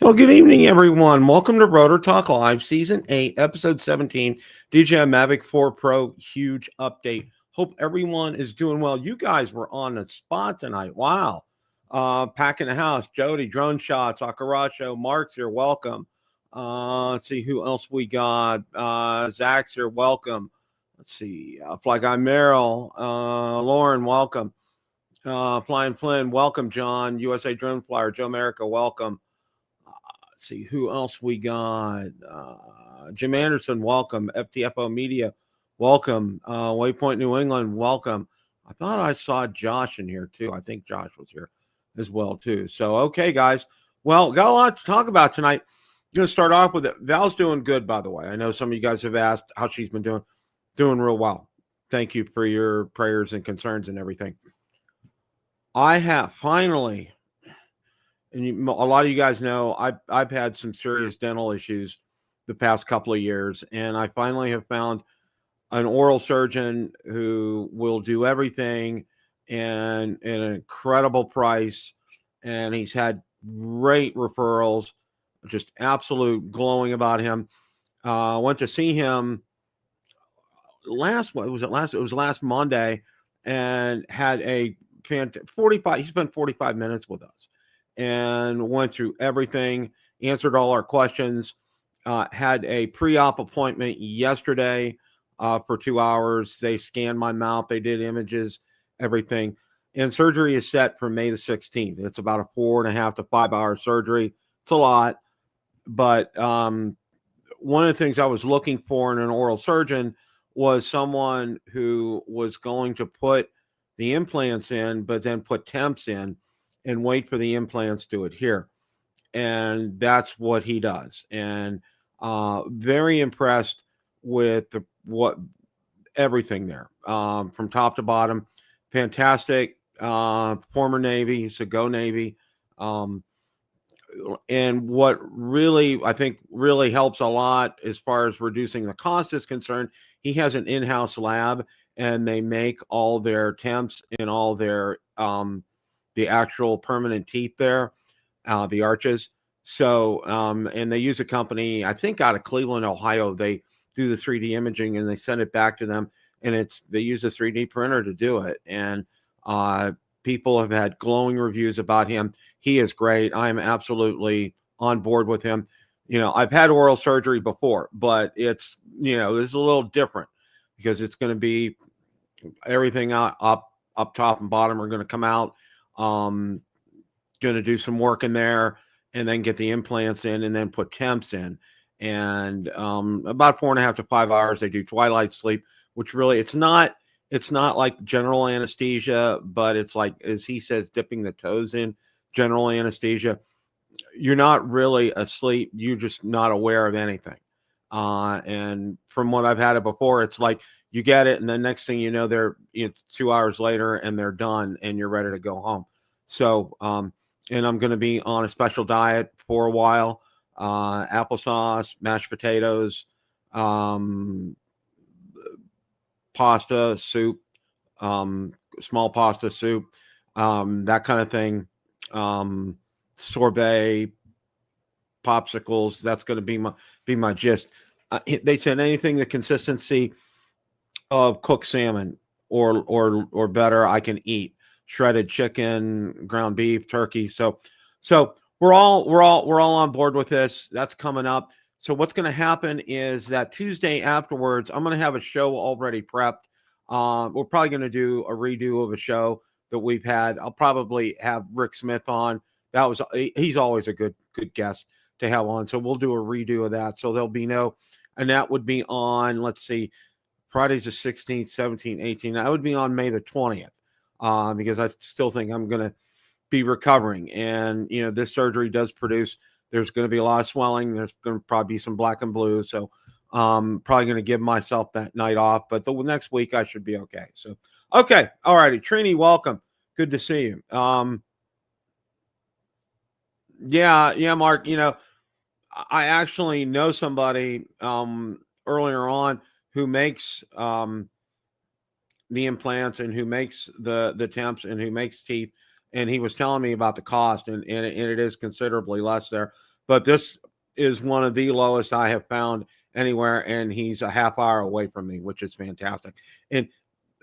Well, good evening, everyone. Welcome to Rotor Talk Live, Season 8, Episode 17, DJI Mavic 4 Pro, huge update. Hope everyone is doing well. You guys were on the spot tonight. Wow. Packing the house. Jody, Drone Shots, Akarasho, Mark's here. Welcome. Let's see who else we got. Zach's here. Welcome. Let's see. Fly Guy Merrill. Lauren, welcome. Flying Flynn, welcome, John. USA Drone Flyer, Joe America, welcome. Let's see who else we got. Jim Anderson, welcome. FTFO Media, welcome. Waypoint New England, welcome. I thought I saw Josh in here too. I think Josh was here as well too. So, okay, guys. Well, got a lot to talk about tonight. I'm going to start off with it. Val's doing good, by the way. I know some of you guys have asked how she's been doing. Doing real well. Thank you for your prayers and concerns and everything. I have finally, and a lot of you guys know, I've had some serious dental issues the past couple of years, and I finally have found an oral surgeon who will do everything and at an incredible price, and he's had great referrals, just absolute glowing about him. Went to see him last Monday, and had a 45. He spent 45 minutes with us and went through everything, answered all our questions. Had a pre-op appointment yesterday for 2 hours. They scanned my mouth. They did images, everything. And surgery is set for May the 16th. It's about a 4.5 to 5 hour surgery. It's a lot. But one of the things I was looking for in an oral surgeon was someone who was going to put the implants in, but then put temps in and wait for the implants to adhere. And that's what he does. And very impressed with everything there, from top to bottom. Fantastic. Former Navy, he's a go Navy. And what really, I think, really helps a lot as far as reducing the cost is concerned, he has an in-house lab, and they make all their temps and all their the actual permanent teeth there, the arches. So, and they use a company, I think, out of Cleveland, Ohio. They do the 3D imaging and they send it back to them, and they use a 3D printer to do it. And people have had glowing reviews about him. He is great. I'm absolutely on board with him. You know, I've had oral surgery before, but it's, it's a little different because it's going to be everything up top and bottom are going to come out. Going to do some work in there and then get the implants in and then put temps in. And about 4.5 to 5 hours. They do twilight sleep, which really, it's not like general anesthesia, but it's like, as he says, dipping the toes in general anesthesia. You're not really asleep. You're just not aware of anything. And from what I've had it before, it's like you get it, and the next thing you know, it's 2 hours later and they're done and you're ready to go home. So, and I'm going to be on a special diet for a while. Applesauce, mashed potatoes, pasta, soup, small pasta soup, that kind of thing. Sorbet, popsicles. That's going to be my gist. They said anything the consistency of cooked salmon or better, I can eat. Shredded chicken, ground beef, turkey. So we're all on board with this. That's coming up. So what's going to happen is that Tuesday afterwards, I'm going to have a show already prepped. We're probably going to do a redo of a show that we've had. I'll probably have Rick Smith on. He's always a good guest to have on. So we'll do a redo of that. So there'll be and that would be on, let's see, Friday's the 16th, 17th, 18th. That would be on May the 20th, because I still think I'm going to be recovering. And, this surgery does produce, there's going to be a lot of swelling. There's going to probably be some black and blue. So probably going to give myself that night off. But the next week I should be okay. So, okay. All righty. Trini, welcome. Good to see you. Yeah, Mark, I actually know somebody earlier on who makes the implants and who makes the temps and who makes teeth. And he was telling me about the cost, and it is considerably less there. but this is one of the lowest I have found anywhere, and he's a half hour away from me, which is fantastic. And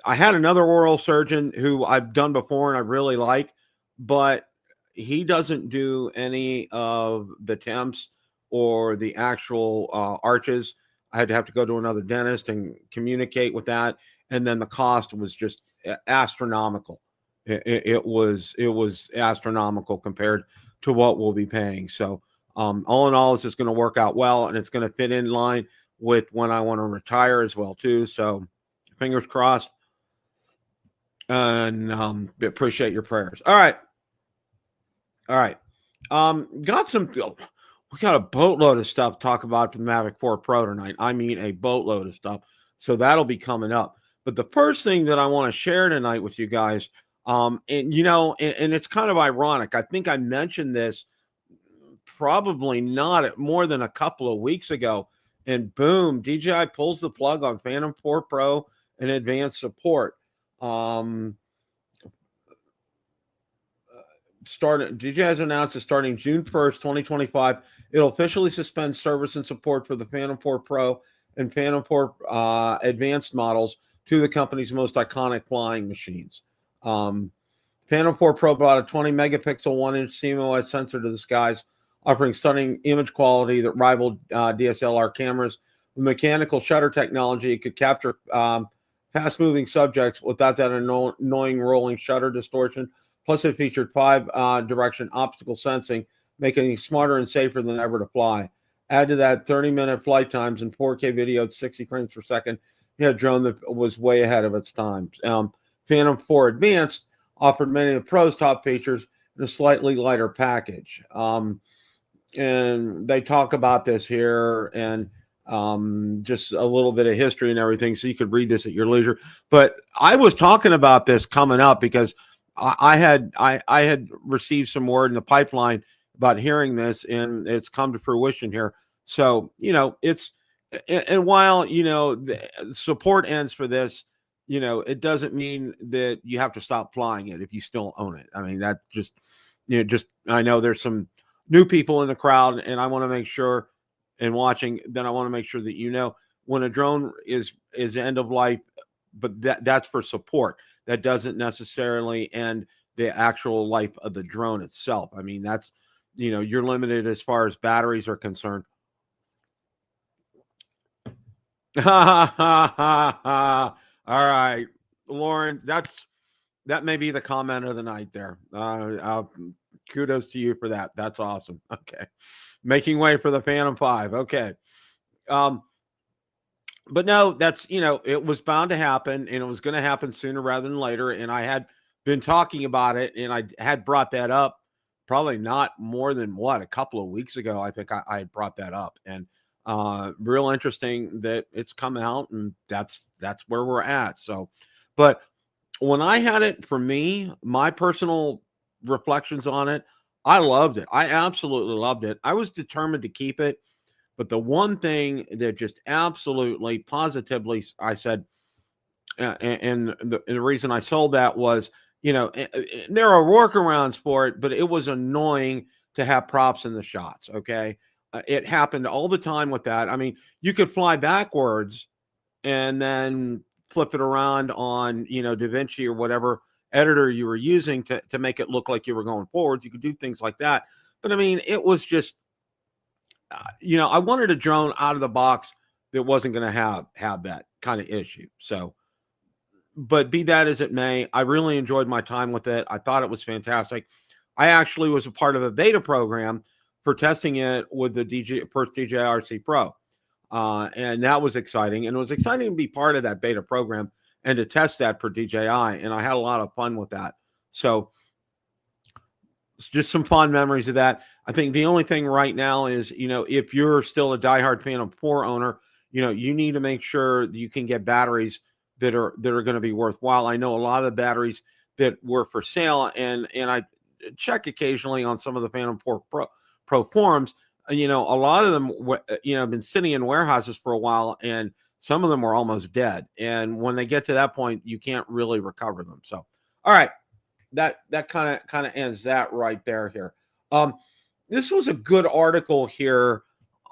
I had another oral surgeon who I've done before and I really like, but he doesn't do any of the temps or the actual arches. I had to have to go to another dentist and communicate with that, and then the cost was just astronomical. It was astronomical compared to what we'll be paying. So all in all, this is going to work out well, and it's going to fit in line with when I want to retire as well too. So fingers crossed, and appreciate your prayers. All right. We got a boatload of stuff to talk about for the Mavic 4 Pro tonight. I mean, a boatload of stuff. So that'll be coming up. But the first thing that I want to share tonight with you guys, and it's kind of ironic. I think I mentioned this probably not more than a couple of weeks ago, and boom, DJI pulls the plug on Phantom 4 Pro and advanced support. DJI has announced that starting June 1st, 2025, it'll officially suspend service and support for the Phantom 4 Pro and Phantom 4 advanced models to the company's most iconic flying machines. Phantom 4 Pro brought a 20 megapixel 1-inch CMOS sensor to the skies, offering stunning image quality that rivaled DSLR cameras. With mechanical shutter technology, it could capture fast-moving subjects without that annoying rolling shutter distortion. Plus, it featured 5-direction optical sensing, making it smarter and safer than ever to fly. Add to that 30-minute flight times and 4K video at 60 frames per second. You had a drone that was way ahead of its time. Phantom 4 Advanced offered many of the Pro's top features in a slightly lighter package. And they talk about this here and just a little bit of history and everything, so you could read this at your leisure. But I was talking about this coming up because I had received some word in the pipeline about hearing this, and it's come to fruition here. So, and while, the support ends for this, it doesn't mean that you have to stop flying it if you still own it. I mean, that just, I know there's some new people in the crowd, and I want to make sure and watching, then I want to make sure that, when a drone is end of life, but that's for support. That doesn't necessarily end the actual life of the drone itself. I mean, that's, you're limited as far as batteries are concerned. All right, Lauren, that may be the comment of the night there. Kudos to you for that. That's awesome. Okay. Making way for the Phantom 5. Okay. But no, that's, it was bound to happen, and it was going to happen sooner rather than later. And I had been talking about it, and I had brought that up probably not more than a couple of weeks ago. I think I had brought that up, and real interesting that it's come out, and that's where we're at. So, but when I had it, for me, my personal reflections on it, I loved it. I absolutely loved it. I was determined to keep it. But the one thing that just absolutely, positively, I said, and the reason I sold that was, there are workarounds for it, but it was annoying to have props in the shots. Okay. It happened all the time with that. I mean, you could fly backwards and then flip it around on, DaVinci or whatever editor you were using to make it look like you were going forwards. You could do things like that. But I mean, it was just, I wanted a drone out of the box that wasn't going to have that kind of issue. So, but be that as it may, I really enjoyed my time with it. I thought it was fantastic. I actually was a part of a beta program for testing it with the first DJI RC Pro. And that was exciting. And it was exciting to be part of that beta program and to test that for DJI. And I had a lot of fun with that. So, just some fond memories of that. I think the only thing right now is, if you're still a diehard Phantom 4 owner, you need to make sure that you can get batteries that are going to be worthwhile. I know a lot of the batteries that were for sale, and I check occasionally on some of the Phantom 4 Pro forums. A lot of them, have been sitting in warehouses for a while, and some of them were almost dead. And when they get to that point, you can't really recover them. So, all right. That kind of ends that right there here. this was a good article here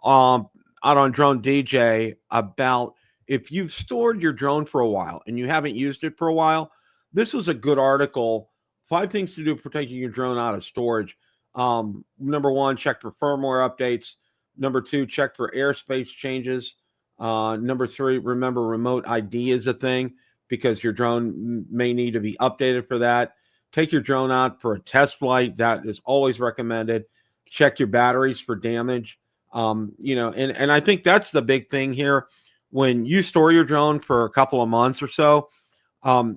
out on Drone DJ about if you've stored your drone for a while and you haven't used it for a while. This was a good article. 5 things to do protecting your drone out of storage. Number 1, check for firmware updates. Number 2, check for airspace changes. Number 3, remember remote ID is a thing because your drone may need to be updated for that. Take your drone out for a test flight. That is always recommended. Check your batteries for damage. And I think that's the big thing here. When you store your drone for a couple of months or so,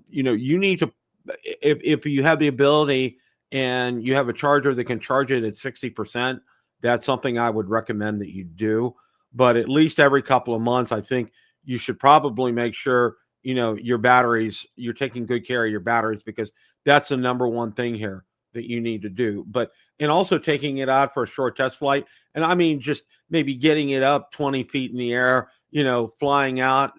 you need to, if you have the ability and you have a charger that can charge it at 60%, that's something I would recommend that you do. But at least every couple of months, I think you should probably make sure, your batteries, you're taking good care of your batteries, because that's the number one thing here that you need to do. And also taking it out for a short test flight. And I mean, just maybe getting it up 20 feet in the air, flying out,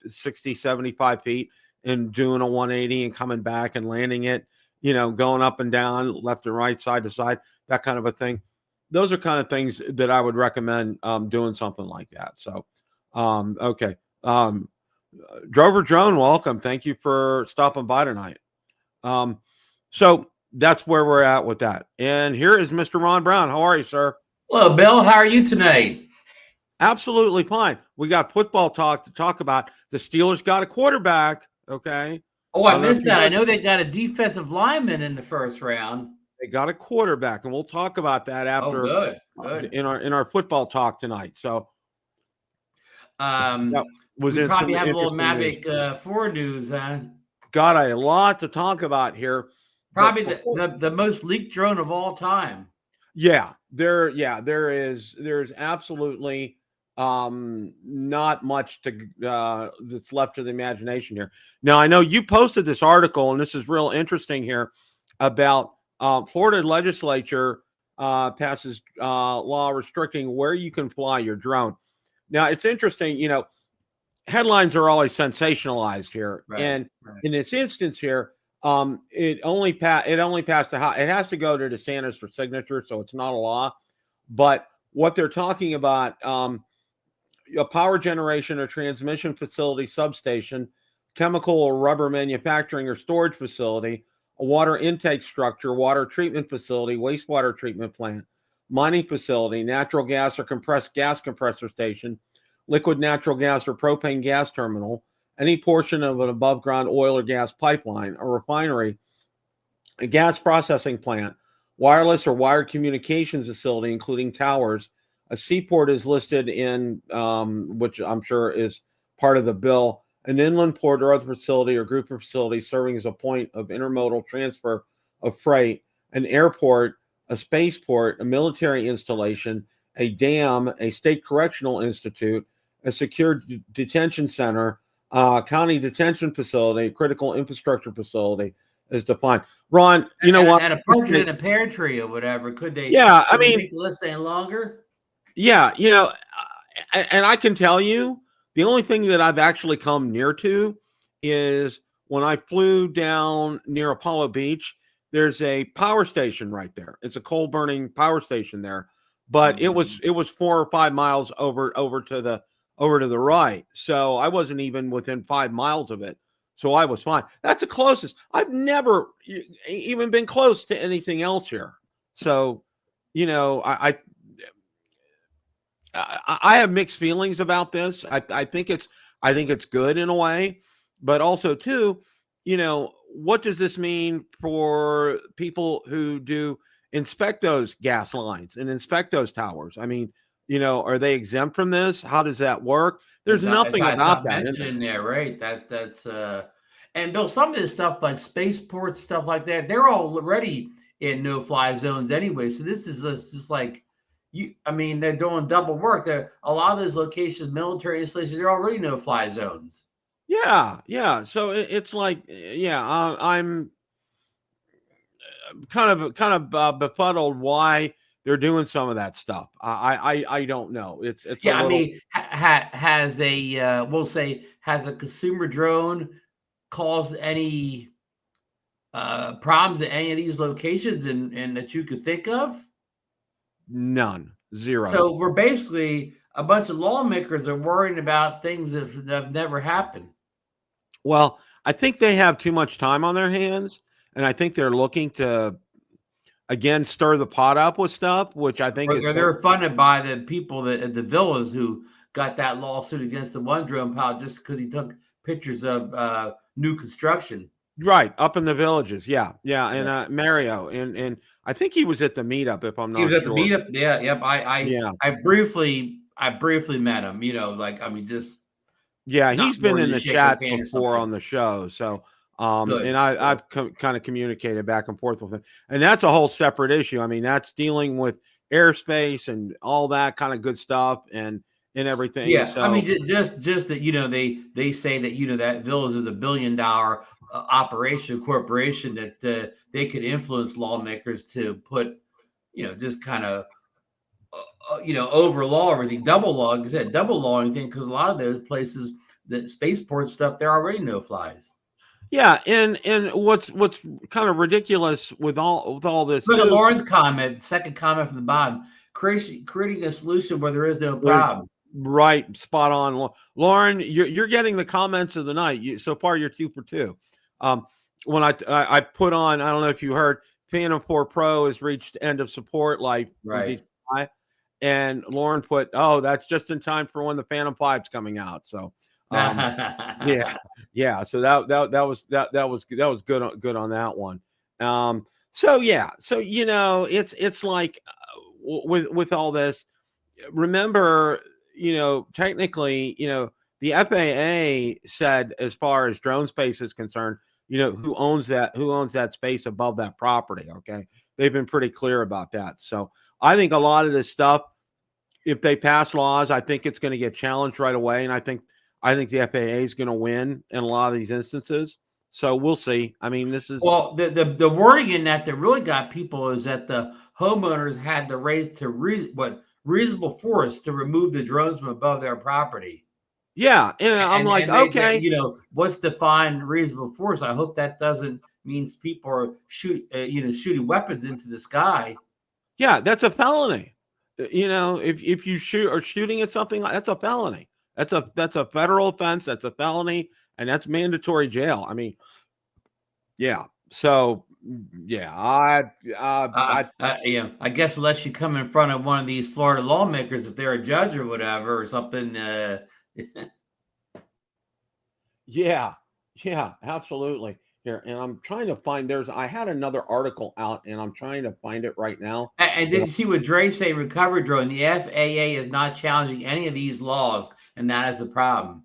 60, 75 feet and doing a 180 and coming back and landing it, going up and down, left and right, side to side, that kind of a thing. Those are kind of things that I would recommend doing something like that. So, okay. Drover Drone, welcome. Thank you for stopping by tonight. So that's where we're at with that. And here is Mr. Ron Brown. How are you, sir? Hello, Bill. How are you tonight? Absolutely fine. We got football talk to talk about. The Steelers got a quarterback. Okay. Oh, I missed that. I know they got a defensive lineman in the first round. They got a quarterback, and we'll talk about that after good. In our football talk tonight. So that was we probably have a little Mavic 4 news, huh? Got a lot to talk about here. Probably the most leaked drone of all time. Yeah, there is. There's absolutely not much that's left to the imagination here. Now, I know you posted this article, and this is real interesting here about Florida Legislature passes law restricting where you can fly your drone. Now, it's interesting, headlines are always sensationalized here. Right, and in this instance here, it only passed the House. It has to go to DeSantis for signature, so it's not a law. But what they're talking about, a power generation or transmission facility, substation, chemical or rubber manufacturing or storage facility, a water intake structure, water treatment facility, wastewater treatment plant, mining facility, natural gas or compressed gas compressor station, liquid natural gas or propane gas terminal, any portion of an above ground oil or gas pipeline, a refinery, a gas processing plant, wireless or wired communications facility, including towers. A seaport is listed in, which I'm sure is part of the bill, an inland port or other facility or group of facilities serving as a point of intermodal transfer of freight, an airport, a spaceport, a military installation, a dam, a state correctional institute, a secure detention center, county detention facility, critical infrastructure facility is defined. Ron, what? And a partridge in a pear tree or whatever. Could they? Yeah, I mean, make the list any longer? Yeah, and I can tell you, the only thing that I've actually come near to is when I flew down near Apollo Beach. There's a power station right there. It's a coal burning power station there, but it was 4 or 5 miles over to the right. So I wasn't even within 5 miles of it. So I was fine. That's the closest. I've never even been close to anything else here. So, I have mixed feelings about this. I think it's good in a way, but also too, what does this mean for people who do inspect those gas lines and inspect those towers? I mean, are they exempt from this? How does that work? There's nothing about that mentioned in there, right? That's and Bill, some of this stuff like spaceports, stuff like that, they're already in no-fly zones anyway. So this is just like they're doing double work. There, a lot of those locations, military installations, they're already no-fly zones. Yeah. So it's like, I'm kind of befuddled why they're doing some of that stuff. I don't know. It's has a consumer drone caused any problems at any of these locations and that you could think of? None. Zero. So we're basically a bunch of lawmakers are worrying about things that have never happened. Well, I think they have too much time on their hands, and I think they're looking to again stir the pot up with stuff, which I think is They're funded by the people that at the villas who got that lawsuit against the one drone pilot just because he took pictures of new construction. right up in the villages. Yeah, and Mario, and I think he was at the meetup. If I'm He was not at the sure. meetup. Yeah, yep. Yeah, I briefly met him. You know, like I mean, just yeah, not he's more been than in to the shake his chat hand or before something. on the show. So, Good. and I've kind of communicated back and forth with him, and that's a whole separate issue. I mean, that's dealing with airspace and all that kind of good stuff and everything. Yeah, I mean, So, just that they say that that Villas is $1 billion operation corporation that they could influence lawmakers to put just kind of overlaw everything, double law, like I said, double law anything because a lot of those places, the spaceport stuff, they're already no flies. yeah, and what's kind of ridiculous with all this Look at too. Lauren's comment, second comment from the bottom, creating a solution where there is no problem. Right, spot on, Lauren. You're getting the comments of the night. So far, you're 2 for 2. When I put on, I don't know if you heard, Phantom 4 Pro has reached end of support life from Right. DJI, and Lauren put, "Oh, that's just in time for when the Phantom 5's coming out." So, yeah. So that was good on that one. So yeah, so it's like with all this. Remember, technically, the FAA said as far as drone space is concerned, who owns that space above that property. Okay. They've been pretty clear about that. So I think a lot of this stuff, if they pass laws, I think it's going to get challenged right away. And I think the FAA is going to win in a lot of these instances. So we'll see. I mean, this is Well, the wording in that really got people is that the homeowners had the right to reasonable force to remove the drones from above their property. yeah. And I'm like, okay. What's defined reasonable force? I hope that doesn't means people are shooting weapons into the sky. Yeah, that's a felony. If you shooting at something, that's a felony. That's a federal offense. That's a felony, and that's mandatory jail. I mean, yeah. So, yeah, I guess unless you come in front of one of these Florida lawmakers, if they're a judge or whatever or something. yeah, absolutely. Here, and I'm trying to find. I had another article out, and I'm trying to find it right now. And did you see what Dre say? Recovery drone. The FAA is not challenging any of these laws, and that is the problem.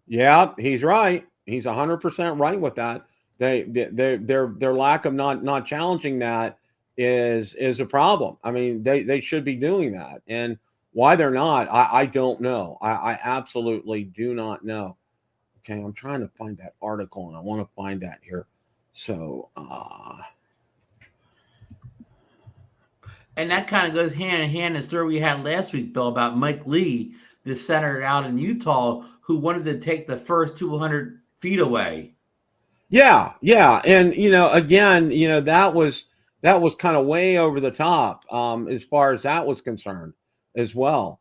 Yeah, he's right. He's 100% right with that. Their lack of not challenging that is a problem. I mean, they should be doing that, and why they're not, I don't know. I absolutely do not know. Okay, I'm trying to find that article, and I want to find that here. So, and that kind of goes hand in hand. The story we had last week, Bill, about Mike Lee, the senator out in Utah, who wanted to take the first 200 feet away. Yeah, and again, that was kind of way over the top as far as that was concerned as well.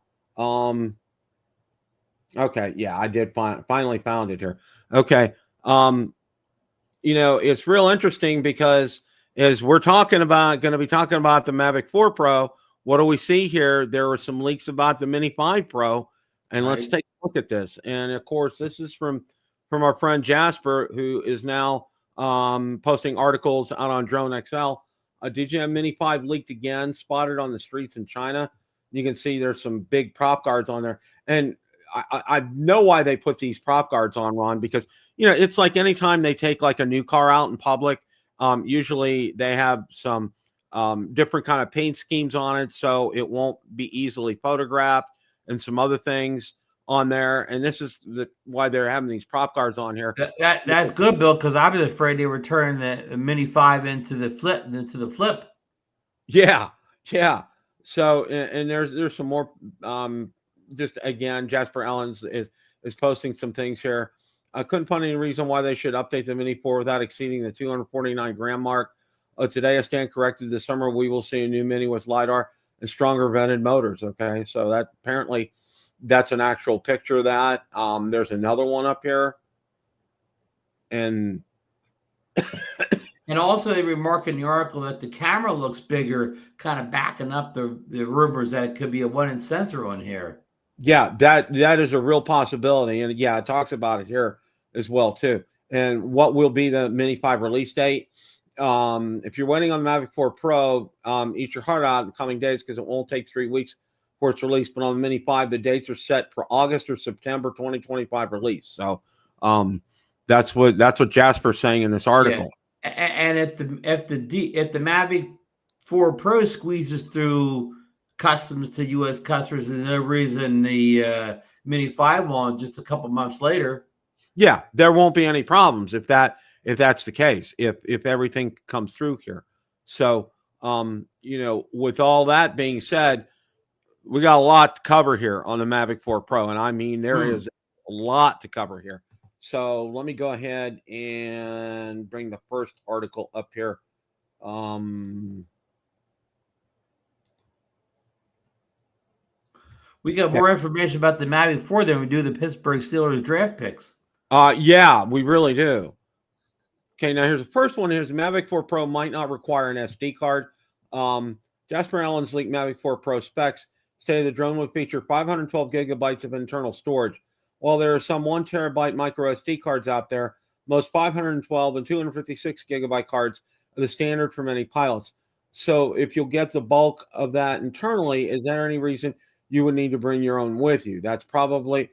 Okay, yeah, I did finally found it here. Okay, it's real interesting because as we're going to be talking about the Mavic 4 Pro, what do we see here? There were some leaks about the Mini 5 Pro, and let's take a look at this. And of course, this is from our friend Jasper, who is now posting articles out on Drone XL. A DJI Mini 5 leaked again, spotted on the streets in China. You can see there's some big prop guards on there, and I know why they put these prop guards on, Ron, because it's like anytime they take like a new car out in public, usually they have some different kind of paint schemes on it, so it won't be easily photographed, and some other things on there. And this is why they're having these prop guards on here. That's good, Bill, because I was afraid they were turning the Mini 5 into the flip. Yeah. So, and there's some more. Just again, Jasper Allen is posting some things here. I couldn't find any reason why they should update the Mini 4 without exceeding the 249 gram mark. Today, I stand corrected. This summer, we will see a new Mini with LiDAR. and stronger vented motors. Okay, so that apparently that's an actual picture of that. There's another one up here, and And also, they remark in the article that the camera looks bigger, kind of backing up the rumors that it could be a 1-inch sensor on here. yeah, that is a real possibility, and yeah, it talks about it here as well too. And what will be the Mini 5 release date? If you're waiting on the Mavic 4 Pro, eat your heart out in the coming days because it won't take 3 weeks for its release. But on the Mini 5, the dates are set for August or September 2025 release. So that's what Jasper's saying in this article. Yeah. And if the Mavic 4 Pro squeezes through customs to U.S. customers, there's no reason the Mini 5 won't just a couple months later. Yeah, there won't be any problems if that's the case, if everything comes through here. So, with all that being said, we got a lot to cover here on the Mavic 4 Pro, and I mean there is a lot to cover here. So let me go ahead and bring the first article up here. We got more information about the Mavic 4 than we do the Pittsburgh Steelers draft picks. Yeah, we really do. Okay, now here's the first one. Here's the Mavic 4 Pro might not require an SD card. Jasper Allen's leaked Mavic 4 Pro specs say the drone would feature 512 gigabytes of internal storage. While there are some 1 terabyte micro SD cards out there, most 512 and 256 gigabyte cards are the standard for many pilots. So if you'll get the bulk of that internally, is there any reason you would need to bring your own with you? There's probably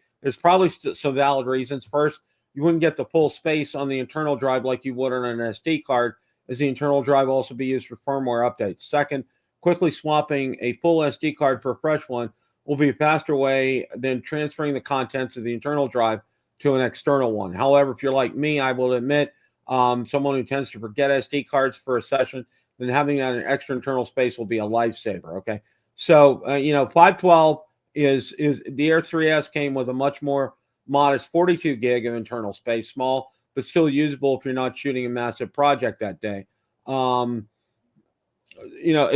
some valid reasons. First, you wouldn't get the full space on the internal drive like you would on an SD card, as the internal drive will also be used for firmware updates. Second, quickly swapping a full SD card for a fresh one will be a faster way than transferring the contents of the internal drive to an external one. However, if you're like me, I will admit, someone who tends to forget SD cards for a session, then having that in extra internal space will be a lifesaver. Okay, so 512 is the Air 3S came with a much more modest 42 gig of internal space, small but still usable if you're not shooting a massive project that day. As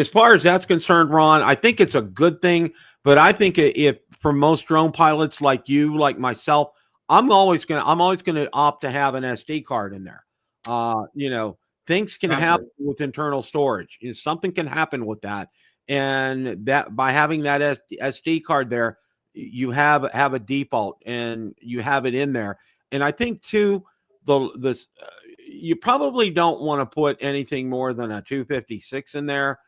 far as that's concerned, Ron, I think it's a good thing. But I think if for most drone pilots like you, like myself, I'm always gonna opt to have an SD card in there. Things can happen with internal storage. Something can happen with that, and that by having that SD card there, you have a default and you have it in there. And I think too, you probably don't want to put anything more than a 256 in there,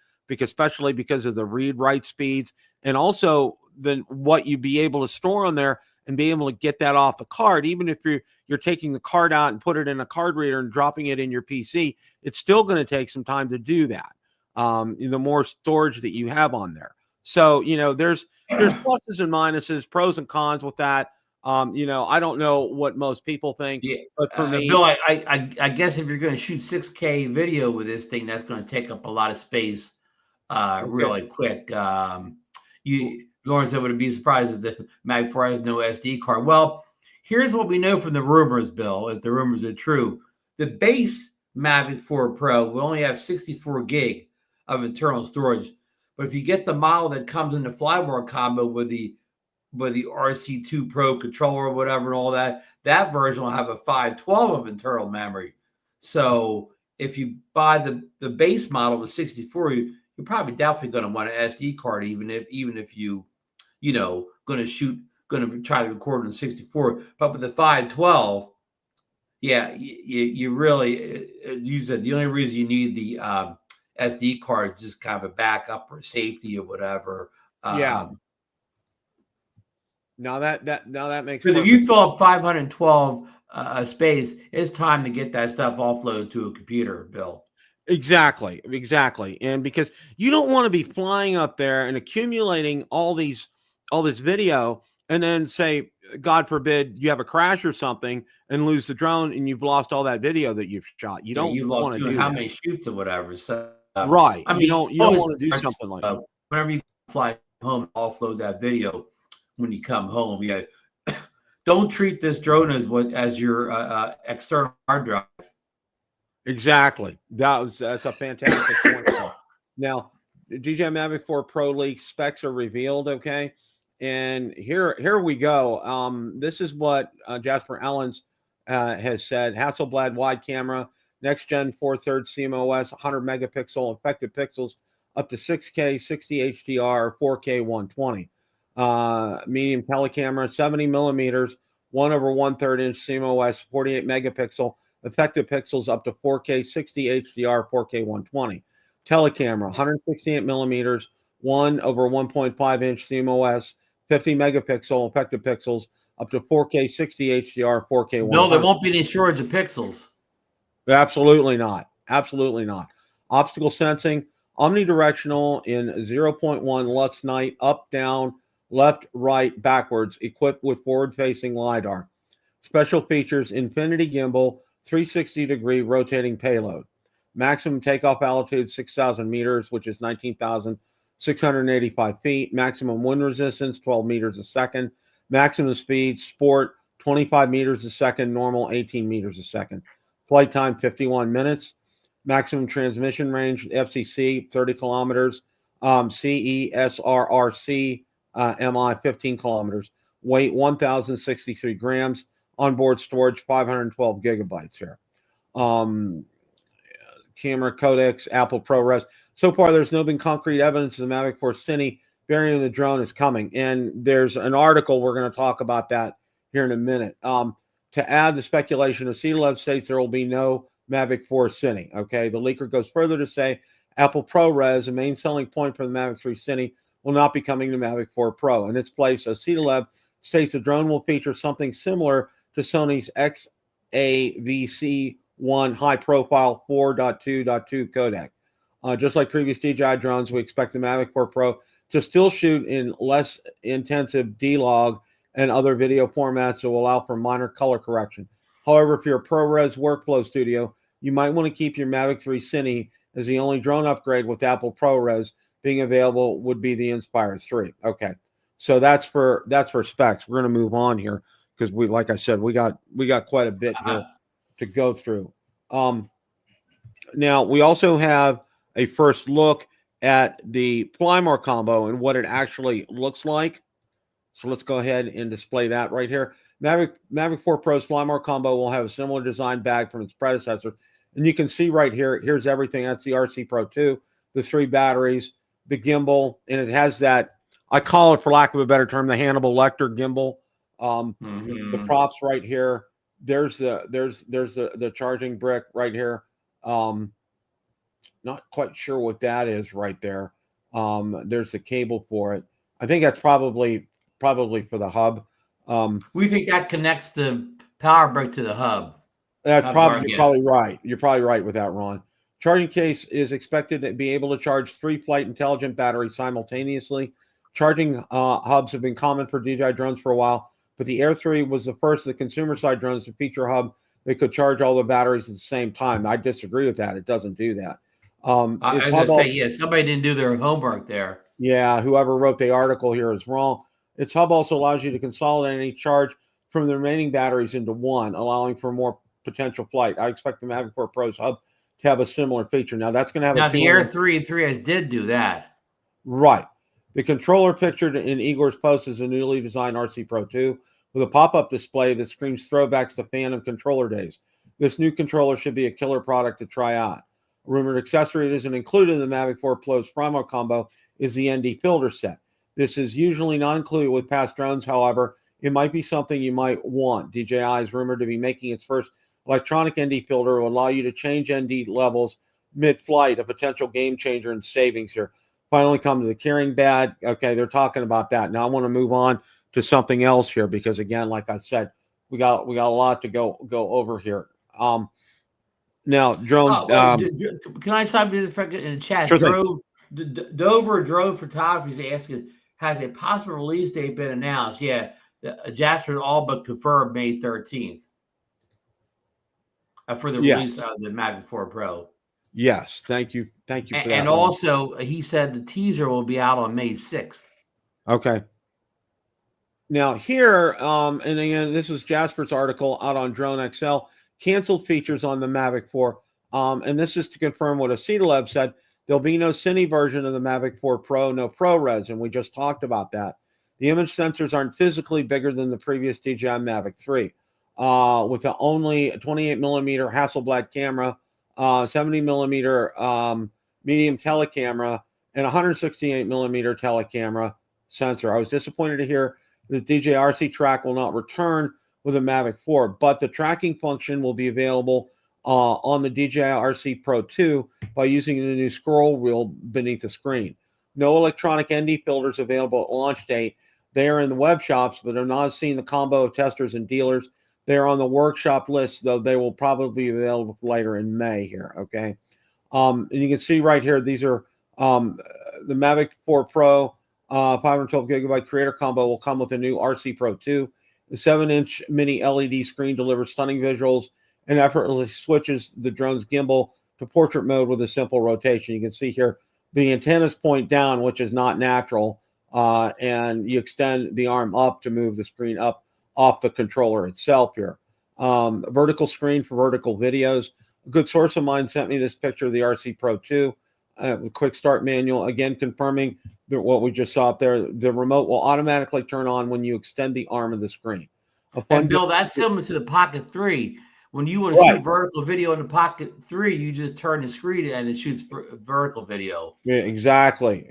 especially because of the read-write speeds, and also then what you'd be able to store on there and be able to get that off the card. Even if you're taking the card out and put it in a card reader and dropping it in your PC, it's still going to take some time to do that. The more storage that you have on there. So, there's pluses and minuses, pros and cons with that. I don't know what most people think, but for me, Bill, I guess if you're going to shoot 6K video with this thing, that's going to take up a lot of space really quick. Lawrence said, would be surprised if the Mavic 4 has no SD card. Well, here's what we know from the rumors, Bill, if the rumors are true. The base Mavic 4 Pro will only have 64 gig of internal storage. But if you get the model that comes in the Flyboard combo with the RC2 Pro controller or whatever and all that version will have a 512 of internal memory. So if you buy the base model with 64, you're probably definitely going to want an SD card, even if you going to try to record on 64. But with the 512, yeah, you really, you said the only reason you need the SD card is just kind of a backup or safety or whatever. Now that makes sense. Because if you fill up 512 space, it's time to get that stuff offloaded to a computer, Bill. Exactly. And because you don't want to be flying up there and accumulating all this video, and then say, God forbid, you have a crash or something and lose the drone, and you've lost all that video that you've shot. You don't want to do how many shoots or whatever. So right. I mean, you don't want to do something like that. Whenever you fly home, offload that video when you come home. Yeah. Don't treat this drone as your external hard drive. Exactly. That's a fantastic point. Now, DJI Mavic 4 Pro leak specs are revealed. Okay. And here we go. This is what Jasper Allens has said. Hasselblad wide camera, next gen 4/3 CMOS, 100 megapixel effective pixels, up to 6K, 60 HDR, 4K 120. Medium telecamera, 70 millimeters, 1/1/3 inch CMOS, 48 megapixel effective pixels, up to 4K, 60 HDR, 4K 120. Telecamera, 168 millimeters, 1/1.5 inch CMOS, 50 megapixel effective pixels, up to 4K, 60 HDR, 4K 120. No, there won't be any shortage of pixels. Absolutely not. Absolutely not. Obstacle sensing, omnidirectional in 0.1 lux night, up, down, left, right, backwards, equipped with forward-facing LiDAR. Special features, infinity gimbal, 360-degree rotating payload. Maximum takeoff altitude, 6,000 meters, which is 19,685 feet. Maximum wind resistance, 12 meters a second. Maximum speed, sport, 25 meters a second. Normal, 18 meters a second. Flight time, 51 minutes. Maximum transmission range, FCC, 30 kilometers. CESRRC, MI, 15 kilometers. Weight, 1,063 grams. Onboard storage, 512 gigabytes here. Camera codecs, Apple ProRes. So far, there's no been concrete evidence the Mavic 4 Cine variant of the drone is coming. And there's an article, we're going to talk about that here in a minute. To add the speculation, of C11 states there will be no Mavic 4 Cine. Okay, the leaker goes further to say Apple ProRes, a main selling point for the Mavic 3 Cine, will not be coming to Mavic 4 Pro. In its place, C11 states the drone will feature something similar to Sony's XAVC1 high-profile 4.2.2 codec. Just like previous DJI drones, we expect the Mavic 4 Pro to still shoot in less intensive D-Log and other video formats that will allow for minor color correction. However, if you're a ProRes workflow studio, you might want to keep your Mavic 3 Cine as the only drone upgrade with Apple ProRes being available would be the Inspire 3. Okay, so that's for specs. We're going to move on here because like I said, we got quite a bit here to go through. Now we also have a first look at the Flymore combo and what it actually looks like. So let's go ahead and display that right here. Mavic 4 Pro's Flymore combo will have a similar design bag from its predecessor. And you can see right here, here's everything. That's the RC Pro 2, the 3 batteries, the gimbal, and it has that, I call it, for lack of a better term, the Hannibal Lecter gimbal. The props right here. There's the charging brick right here. Not quite sure what that is right there. There's the cable for it. I think that's probably for the hub. We think that connects the power brick to the hub. That's you're probably right. You're probably right with that, Ron. Charging case is expected to be able to charge 3 flight intelligent batteries simultaneously. Charging hubs have been common for DJI drones for a while, but the Air 3 was the first of the consumer side drones to feature a hub that could charge all the batteries at the same time. I disagree with that. It doesn't do that. I was going to say, somebody didn't do their homework there. Yeah, whoever wrote the article here is wrong. Its hub also allows you to consolidate any charge from the remaining batteries into one, allowing for more potential flight. I expect the Mavic 4 Pro's hub to have a similar feature. Now, that's going to have the Air 3 and 3S did do that. Right. The controller pictured in Igor's post is a newly designed RC Pro 2 with a pop-up display that screams throwbacks to Phantom controller days. This new controller should be a killer product to try out. A rumored accessory that isn't included in the Mavic 4 Pro's Primo combo is the ND filter set. This is usually not included with past drones. However, it might be something you might want. DJI is rumored to be making its first electronic ND filter will allow you to change ND levels mid-flight, a potential game changer in savings here. Finally come to the carrying bag. Okay, they're talking about that. Now I want to move on to something else here because, again, like I said, we got a lot to go over here. Now, drone. Can I stop you in the chat? Sure. Dover Drone Photography is asking, has a possible release date been announced? Yeah, Jasper all but confirmed May 13th for the release of the Mavic 4 Pro. Yes, thank you for that. And also, he said the teaser will be out on May 6th. Okay. Now here, and again, this was Jasper's article out on Drone XL, canceled features on the Mavic 4. And this is to confirm what Acetalab said. There'll be no Cine version of the Mavic 4 Pro, no ProRes, and we just talked about that. The image sensors aren't physically bigger than the previous DJI Mavic 3, with the only 28 millimeter Hasselblad camera, 70 millimeter medium telecamera, and 168 millimeter telecamera sensor. I was disappointed to hear that DJI RC Track will not return with a Mavic 4, but the tracking function will be available on the DJI RC Pro 2 by using the new scroll wheel beneath the screen. No electronic ND filters available at launch date. They are in the web shops, but are not seeing the combo of testers and dealers. They are on the workshop list, though they will probably be available later in May here, okay? And you can see right here, these are the Mavic 4 Pro 512 gigabyte creator combo will come with a new RC Pro 2. The 7-inch mini LED screen delivers stunning visuals and effortlessly switches the drone's gimbal to portrait mode with a simple rotation. You can see here the antennas point down, which is not natural, and you extend the arm up to move the screen up off the controller itself here. Vertical screen for vertical videos. A good source of mine sent me this picture of the RC Pro 2. Quick start manual, again confirming that what we just saw up there. The remote will automatically turn on when you extend the arm of the screen. And Bill, that's similar to the Pocket 3. When you want to shoot vertical video in the Pocket 3, you just turn the screen and it shoots vertical video. Yeah, exactly.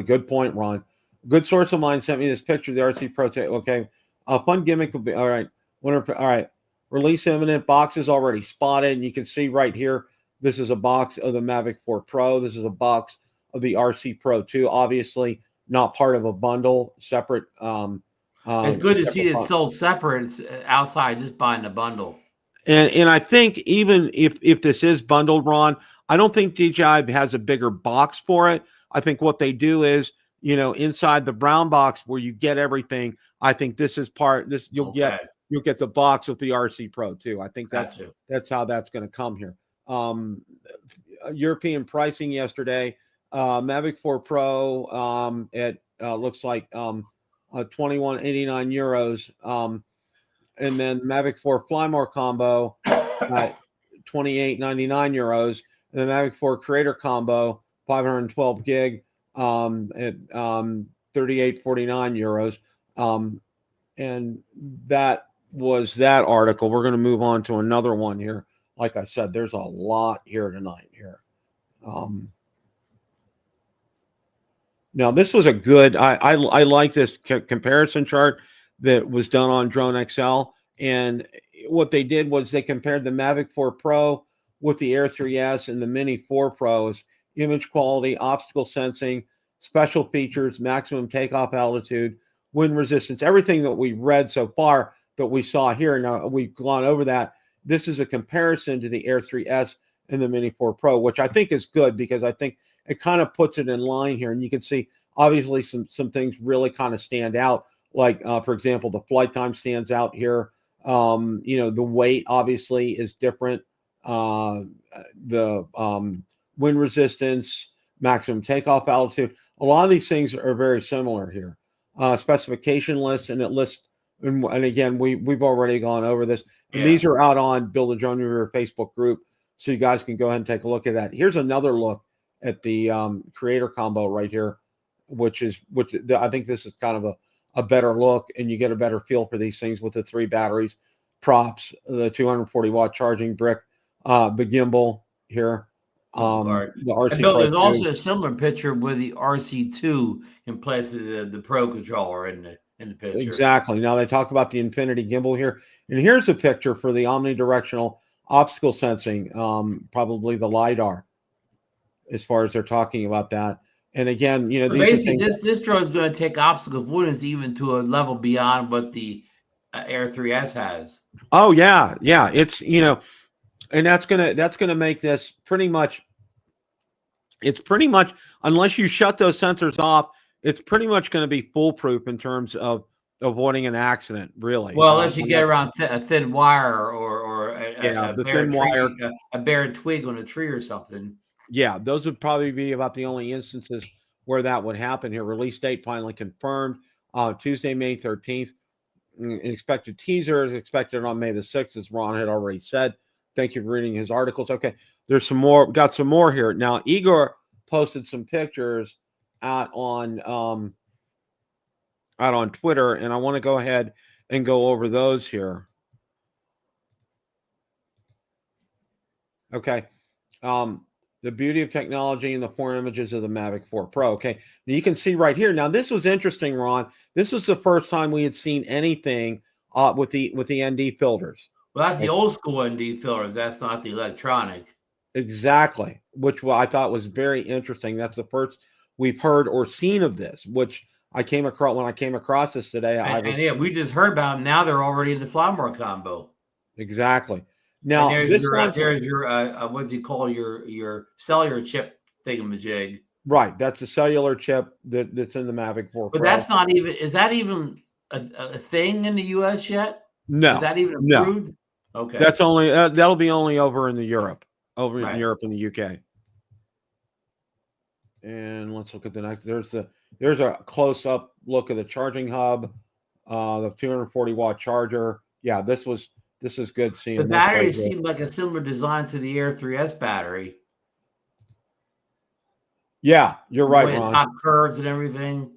Good point, Ron. Good source of mine sent me this picture of the RC Pro 2. Okay, a fun gimmick will be all right. All right, release imminent. Boxes already spotted, and you can see right here. This is a box of the Mavic 4 Pro. This is a box of the RC Pro 2. Obviously, not part of a bundle, separate. It's good to see it sold separate. It's outside, just buying the bundle. And I think even if this is bundled, Ron, I don't think DJI has a bigger box for it. I think what they do is, inside the brown box where you get everything. I think this is you'll get the box with the RC Pro 2. I think that's how that's going to come here. European pricing yesterday, Mavic 4 Pro at looks like 2189 euros, and then Mavic 4 Fly More combo at 2899 euros, and the Mavic 4 Creator combo 512 gig at 3849 euros, and that was that article. We're going to move on to another one here. Like I said, there's a lot here tonight here. Now, this was a good, I like this comparison chart that was done on Drone XL. And what they did was they compared the Mavic 4 Pro with the Air 3S and the Mini 4 Pro's image quality, obstacle sensing, special features, maximum takeoff altitude, wind resistance, everything that we read so far that we saw here. Now, we've gone over that. This is a comparison to the Air 3S and the Mini 4 Pro, which I think is good because I think it kind of puts it in line here. And you can see, obviously, some things really kind of stand out. Like, for example, the flight time stands out here. The weight, obviously, is different. The wind resistance, maximum takeoff altitude. A lot of these things are very similar here. Specification list, and it lists, and again, we've already gone over this. And these are out on Build a Drone Reviewer Facebook group, so you guys can go ahead and take a look at that. Here's another look at the creator combo right here, which I think this is kind of a better look, and you get a better feel for these things with the 3 batteries, props, the 240 watt charging brick, the gimbal here. The RC Bill, Pro there's 2. also a similar picture with the RC2 in place of the Pro controller in the picture. Exactly. Now they talk about the Infinity gimbal here, and here's a picture for the omnidirectional obstacle sensing, probably the LiDAR, as far as they're talking about that. And again, basically, this drone is going to take obstacle avoidance even to a level beyond what the Air 3S has. Oh yeah, it's and that's gonna make this pretty much. It's pretty much, unless you shut those sensors off, it's pretty much going to be foolproof in terms of avoiding an accident. Really, well, unless you get around a thin wire or a bare thin wire, a bare twig on a tree or something. Yeah, those would probably be about the only instances where that would happen here. Release date finally confirmed, Tuesday, May 13th. Expected teaser is expected on May the 6th, as Ron had already said. Thank you for reading his articles. Okay, there's some more. Got some more here. Now, Igor posted some pictures out on Twitter, and I want to go ahead and go over those here. Okay. The beauty of technology and the 4 images of the Mavic 4 Pro. Okay. Now you can see right here. Now this was interesting, Ron. This was the first time we had seen anything with the ND filters. Well, that's the old school ND filters. That's not the electronic. Exactly. Which I thought was very interesting. That's the first we've heard or seen of this, which I came across when I came across this today. Yeah, we just heard about them. Now they're already in the Flymore combo. Exactly. Now and there's your what do you call your cellular chip thingamajig? Right, that's a cellular chip that's in the Mavic 4 But Pro. that's not even. Is that even a thing in the U.S. yet? No. Is that even approved? No. Okay. That's only that'll be only over in Europe, Right. in Europe and the UK. And let's look at the next. There's a close up look of the charging hub, the 240 watt charger. Yeah, this is good seeing. The battery seemed like a similar design to the Air 3S battery. Yeah, you're right, Ron. Top curves and everything.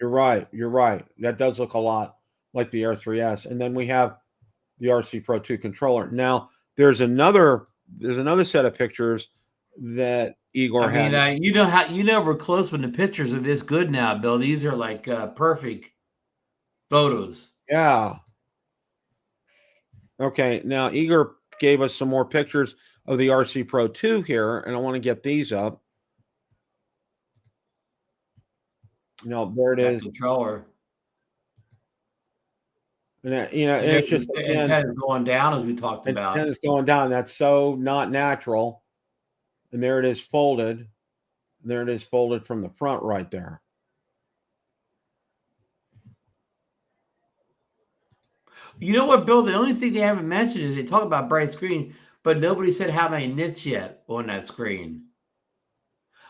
You're right. That does look a lot like the Air 3S. And then we have the RC Pro 2 controller. Now, there's another set of pictures that Igor had. We're close when the pictures are this good now, Bill. These are like perfect photos. Yeah. Okay, now Igor gave us some more pictures of the RC Pro 2 here, and I want to get these up. No, there it is. Controller. And that, it's just antenna going down as we talked about. Antenna's going down. That's so not natural. And there it is folded. There it is folded from the front right there. You know what, Bill? The only thing they haven't mentioned is they talk about bright screen, but nobody said how many nits yet on that screen.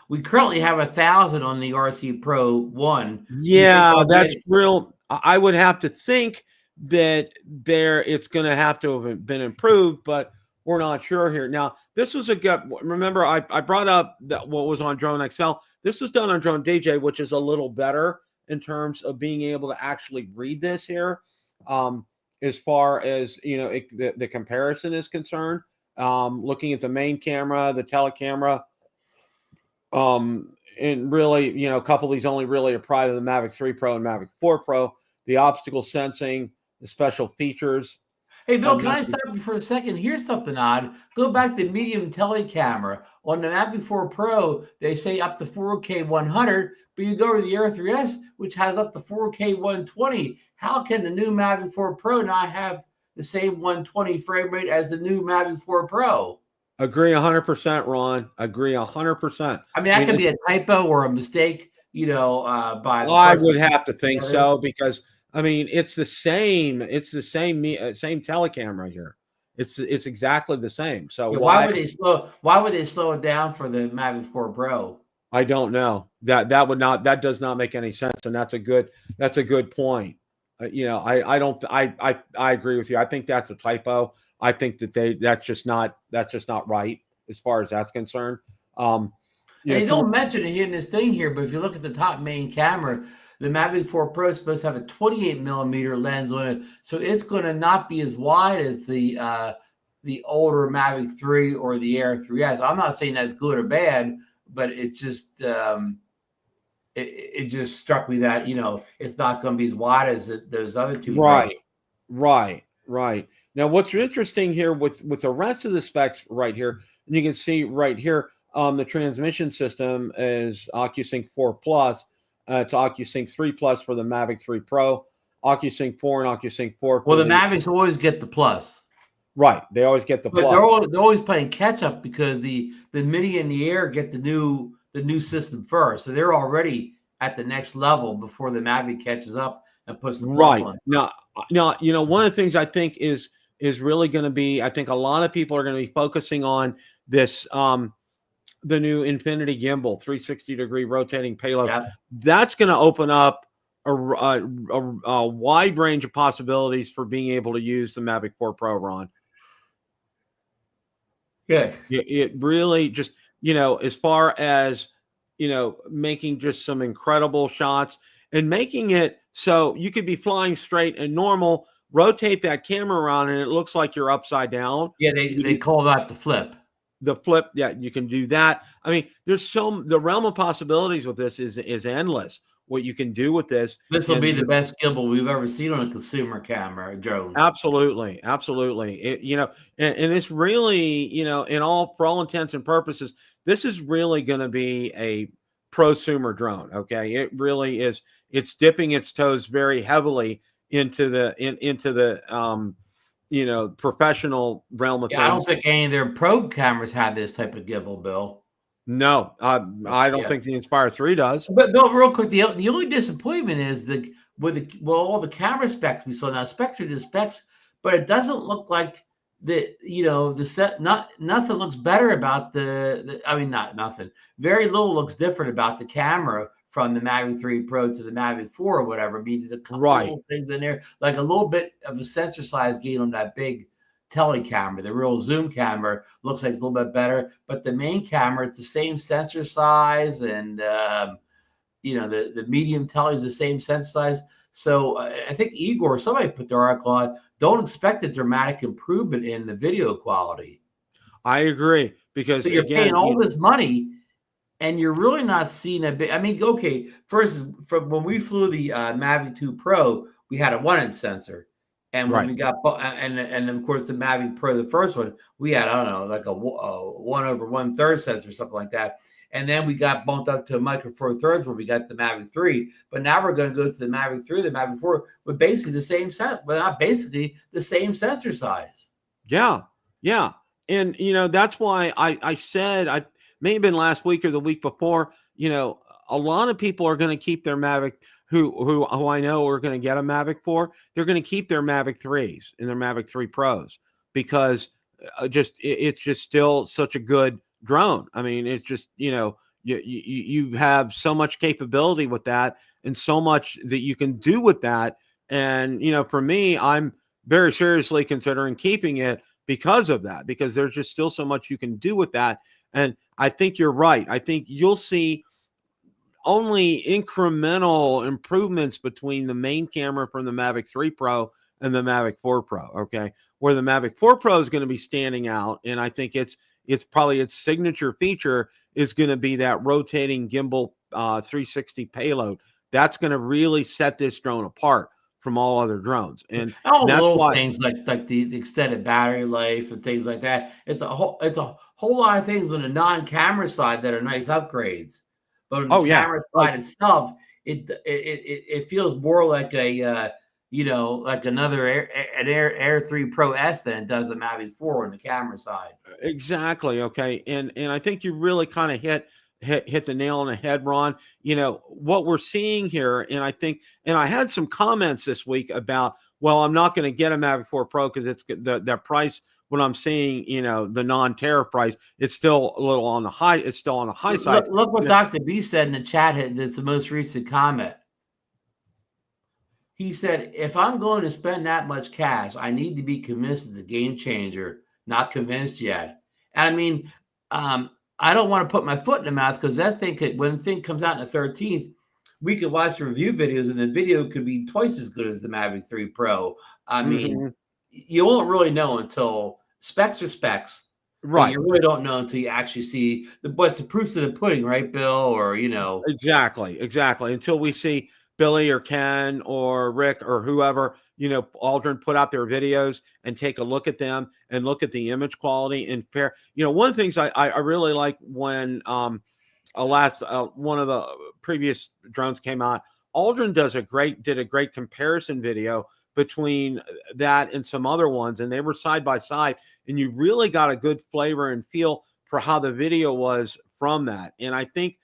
We currently have 1,000 on the RC Pro 1. Yeah, that's real. I would have to think that it's going to have to have been improved, but we're not sure here. Now, this was a good. Remember, I brought up that what was on Drone XL. This was done on Drone DJ, which is a little better in terms of being able to actually read this here. As far as the comparison is concerned, looking at the main camera, the telecamera. And really, a couple of these only really apply to the Mavic 3 Pro and Mavic 4 Pro. The obstacle sensing, the special features. Hey, Bill, can I stop you for a second? Here's something odd. Go back to medium telecamera. On the Mavic 4 Pro, they say up to 4K 100, but you go to the Air 3S, which has up to 4K 120. How can the new Mavic 4 Pro not have the same 120 frame rate as the new Mavic 4 Pro? Agree 100%, Ron. Agree 100%. I mean, that could be a typo or a mistake, by the I would have to think so because it's the same. It's the same telecamera here. It's exactly the same. So why would they slow it down for the Mavic 4 Pro? I don't know. That does not make any sense, and that's a good point. I agree with you. I think that's a typo. I think that that's just not right as far as that's concerned. They don't mention it in this thing here, but if you look at the top main camera, the Mavic 4 Pro is supposed to have a 28 millimeter lens on it, so it's going to not be as wide as the older Mavic 3 or the Air 3S. I'm not saying that's good or bad, but it's just it just struck me that it's not going to be as wide as those other two. Right. Now, what's interesting here with the rest of the specs right here, and you can see right here, the transmission system is OcuSync 4 Plus. It's OcuSync 3 Plus for the Mavic 3 Pro, OcuSync 4 and OcuSync 4. Well, the Mavics always get the Plus. Right, they always get the Plus. They're always playing catch up because the Mini and the Air get the new system first, so they're already at the next level before the Mavic catches up and puts the Plus on. Now, one of the things I think is really going to be, I think a lot of people are going to be focusing on this, the new Infinity Gimbal, 360-degree rotating payload. Yeah. That's going to open up a wide range of possibilities for being able to use the Mavic 4 Pro, Ron. Yeah. It really just, as far as making just some incredible shots and making it so you could be flying straight and normal, rotate that camera around, and it looks like you're upside down. Yeah, they call that the flip. The flip, yeah, you can do that. I mean, the realm of possibilities with this is endless. What you can do with this. This will be the best gimbal we've ever seen on a consumer camera drone. Absolutely. And it's really, for all intents and purposes, this is really going to be a prosumer drone. Okay. It really is. It's dipping its toes very heavily into the professional realm of things. I don't think any of their pro cameras have this type of gimbal, Bill. No, I don't think the Inspire 3 does. But Bill, real quick, the only disappointment is all the camera specs we saw. Now specs are just specs, but it doesn't look like the set. Nothing looks better about not nothing. Very little looks different about the camera from the Mavic 3 Pro to the Mavic 4 or whatever. I mean, there's a couple little things in there, like a little bit of a sensor size gain on that big tele camera. The real zoom camera looks like it's a little bit better, but the main camera, it's the same sensor size, and the medium tele is the same sensor size. So I think Igor, somebody put the article on, don't expect a dramatic improvement in the video quality. I agree, because you're paying all this money and you're really not seeing a big. I mean, okay, first, from when we flew the Mavic 2 Pro, we had a 1-inch sensor. And when we got, and of course the Mavic Pro, the first one, we had, I don't know, like a 1/1/3 sensor, something like that. And then we got bumped up to a micro four thirds where we got the Mavic 3. But now we're going to go to the Mavic 3, the Mavic 4, with basically the same set, but not basically the same sensor size. Yeah. And, that's why I said, I may have been last week or the week before, a lot of people are going to keep their Mavic, who I know are going to get a Mavic 4, they're going to keep their Mavic 3s and their Mavic 3 Pros, because it's just still such a good drone. I mean, it's just, you have so much capability with that and so much that you can do with that. And, for me, I'm very seriously considering keeping it because of that, because there's just still so much you can do with that. And I think you're right. I think you'll see only incremental improvements between the main camera from the Mavic 3 Pro and the Mavic 4 Pro. Okay. Where the Mavic 4 Pro is going to be standing out. And I think it's probably its signature feature is going to be that rotating gimbal 360 payload. That's going to really set this drone apart from all other drones. And all the little things like the extended battery life and things like that. It's a whole lot of things on the non-camera side that are nice upgrades. But on the camera side itself, it feels more like like another Air 3 Pro S than it does the Mavic 4 on the camera side. Exactly. Okay. And I think you really kind of hit the nail on the head, Ron. What we're seeing here, and I had some comments this week about, well, I'm not going to get a Mavic 4 Pro because it's the price. When I'm seeing, the non-tariff price, it's still a little on the high. It's still on the high side. Look what Dr. B said in the chat. That's the most recent comment. He said, if I'm going to spend that much cash, I need to be convinced it's a game changer. Not convinced yet. And I mean, I don't want to put my foot in the mouth, because that thing when the thing comes out on the 13th, we could watch the review videos and the video could be twice as good as the Mavic 3 Pro. I mean, you won't really know until specs are specs. Right. You really don't know until you actually see what's the proofs of the pudding, right, Bill? Or, Exactly. Until we see Billy or Ken or Rick or whoever, Aldrin put out their videos and take a look at them and look at the image quality and compare. One of the things I really like when one of the previous drones came out, Aldrin did a great comparison video between that and some other ones, and they were side by side, and you really got a good flavor and feel for how the video was from that. And I think,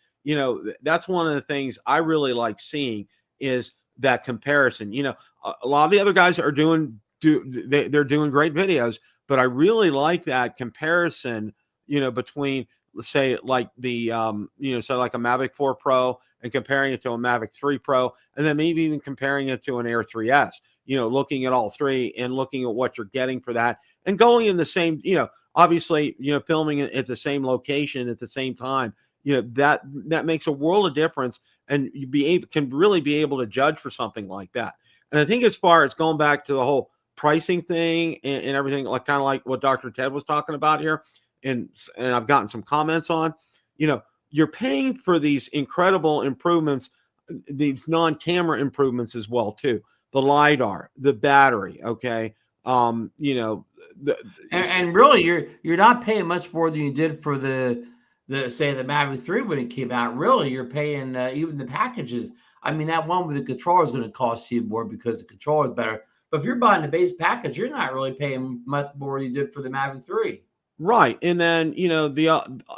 that's one of the things I really like seeing is that comparison. A lot of the other guys are doing they're doing great videos, but I really like that comparison, between, let's say, like the so like a Mavic 4 Pro and comparing it to a Mavic 3 Pro, and then maybe even comparing it to an Air 3S, looking at all three and looking at what you're getting for that, and going in the same, obviously, filming it at the same location at the same time, that makes a world of difference, and can really be able to judge for something like that. And I think as far as going back to the whole pricing thing and everything, like kind of like what Dr. Ted was talking about here, and I've gotten some comments on, you're paying for these incredible improvements, these non-camera improvements as well too. The LiDAR, the battery, okay. And really you're not paying much more than you did for the say the Mavic 3 when it came out. Really, you're paying even the packages. I mean, that one with the controller is going to cost you more because the controller is better. But if you're buying the base package, you're not really paying much more than you did for the Mavic 3. Right. And then,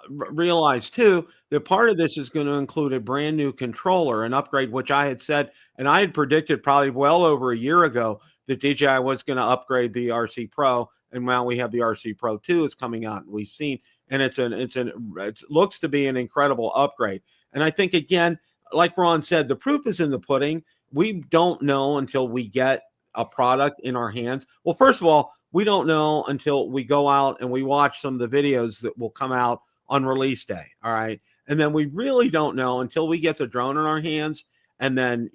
realize too that part of this is going to include a brand new controller, an upgrade, which I had said, and I had predicted probably well over a year ago that DJI was going to upgrade the RC Pro. And now we have the RC Pro 2 is coming out. We've seen, and it looks to be an incredible upgrade. And I think, again, like Ron said, the proof is in the pudding. We don't know until we get a product in our hands. Well, first of all, we don't know until we go out and we watch some of the videos that will come out on release day. All right. And then we really don't know until we get the drone in our hands and then,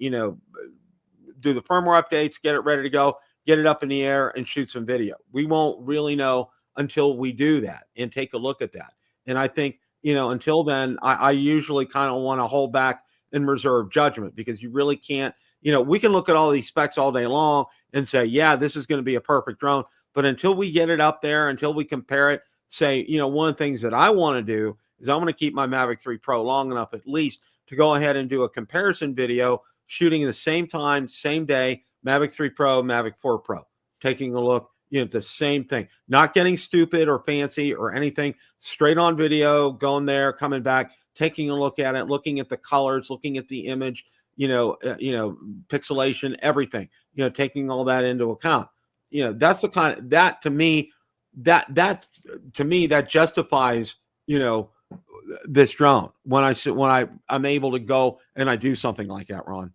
do the firmware updates, get it ready to go, get it up in the air and shoot some video. We won't really know until we do that and take a look at that. And I think, until then, I usually kind of want to hold back and reserve judgment, because you really can't, we can look at all these specs all day long and say, yeah, this is going to be a perfect drone. But until we get it up there, until we compare it, say, one of the things that I want to do is I want to keep my Mavic 3 Pro long enough at least to go ahead and do a comparison video, shooting at the same time, same day, Mavic 3 Pro, Mavic 4 Pro, taking a look, the same thing, not getting stupid or fancy or anything, straight on video, going there, coming back, taking a look at it, looking at the colors, looking at the image, pixelation, everything, taking all that into account. That's the kind of, that to me that justifies, this drone when I'm able to go and I do something like that, Ron.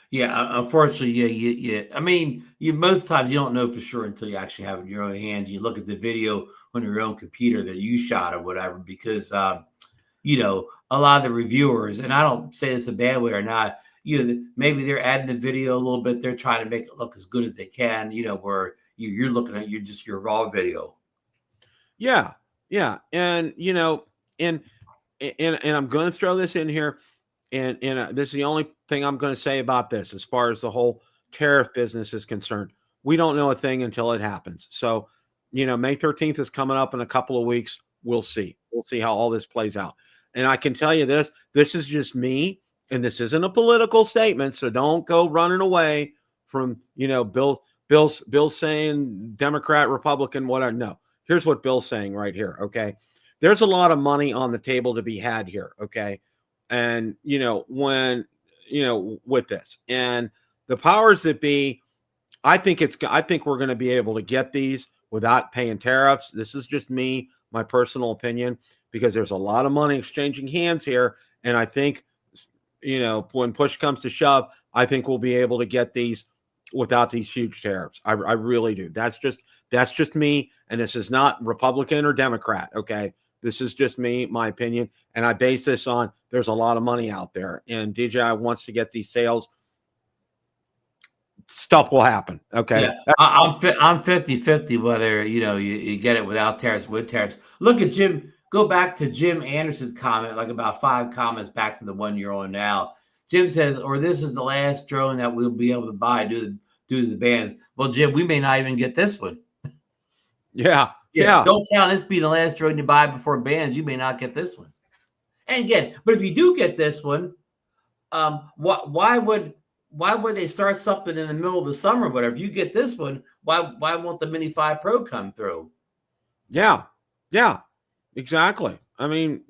Yeah, unfortunately, yeah. I mean, most times you don't know for sure until you actually have it in your own hands. You look at the video on your own computer that you shot or whatever, because a lot of the reviewers, and I don't say this a bad way or not, maybe they're adding the video a little bit. They're trying to make it look as good as they can, where you're looking at your raw video. Yeah. Yeah. And, and I'm going to throw this in here. And this is the only thing I'm going to say about this as far as the whole tariff business is concerned. We don't know a thing until it happens. So, May 13th is coming up in a couple of weeks. We'll see. We'll see how all this plays out. And I can tell you this is just me. And this isn't a political statement, so don't go running away from, Bill's saying Democrat, Republican, whatever. No, here's what Bill's saying right here, okay? There's a lot of money on the table to be had here, okay? And, when, with this. And the powers that be, I think we're going to be able to get these without paying tariffs. This is just me, my personal opinion, because there's a lot of money exchanging hands here. And I think, when push comes to shove, I think we'll be able to get these without these huge tariffs. I really do. That's just me. And this is not Republican or Democrat. Okay. This is just me, my opinion. And I base this on, there's a lot of money out there and DJI wants to get these sales. Stuff will happen. Okay. Yeah. I'm 50-50 whether, you get it without tariffs, with tariffs. Look at Jim. Go back to Jim Anderson's comment, like about 5 comments back from the one you're on now. Jim says, or this is the last drone that we'll be able to buy due to the bans. Well, Jim, we may not even get this one. Yeah. Don't count this being the last drone you buy before bans. You may not get this one. And again, but if you do get this one, why would they start something in the middle of the summer? But if you get this one, why won't the Mini 5 Pro come through? Yeah. Exactly. I mean,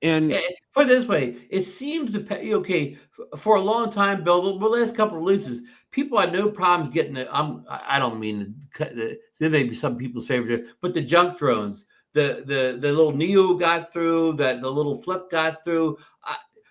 and put it this way, it seems to pay, okay, for a long time, Bill, the last couple of releases, people had no problems getting it. I don't mean there may be some people's favorite, but the junk drones, the little Neo got through, the little Flip got through.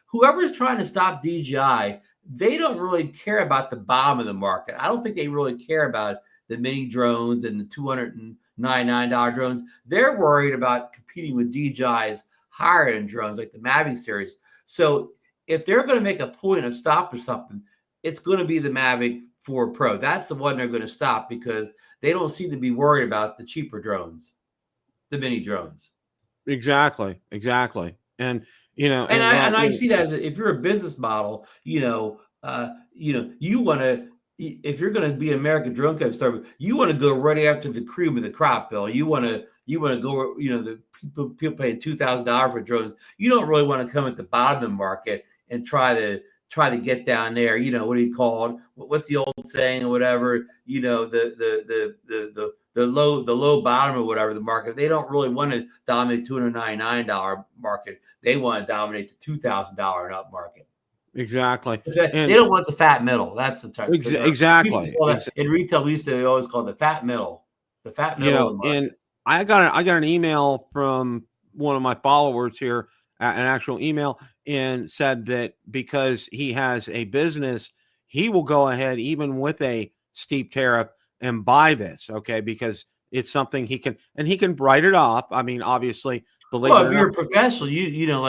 Whoever's trying to stop DJI, they don't really care about the bottom of the market. I don't think they really care about the mini drones and the $299 drones. They're worried about competing with DJI's higher end drones like the Mavic series. So if they're going to make a point of stopping something, it's going to be the Mavic 4 Pro. That's the one they're going to stop because they don't seem to be worried about the cheaper drones, the mini drones. Exactly. And I see that as if you're a business model, you want to, if you're going to be an American drone company startup, you want to go right after the cream of the crop, Bill. You want to go, the people paying $2,000 for drones. You don't really want to come at the bottom of the market and try to get down there. What do you call it? What's the old saying or whatever? The low bottom or whatever the market. They don't really want to dominate $299 market. They want to dominate the $2,000 and up market. Exactly. They don't want the fat middle. That's the term. Exactly. In retail, we used to always call it the fat middle. The fat middle of the market. And I got an email from one of my followers here, an actual email, and said that because he has a business, he will go ahead even with a steep tariff and buy this, okay, because it's something he can write it off. I mean, obviously, if you're a professional, you know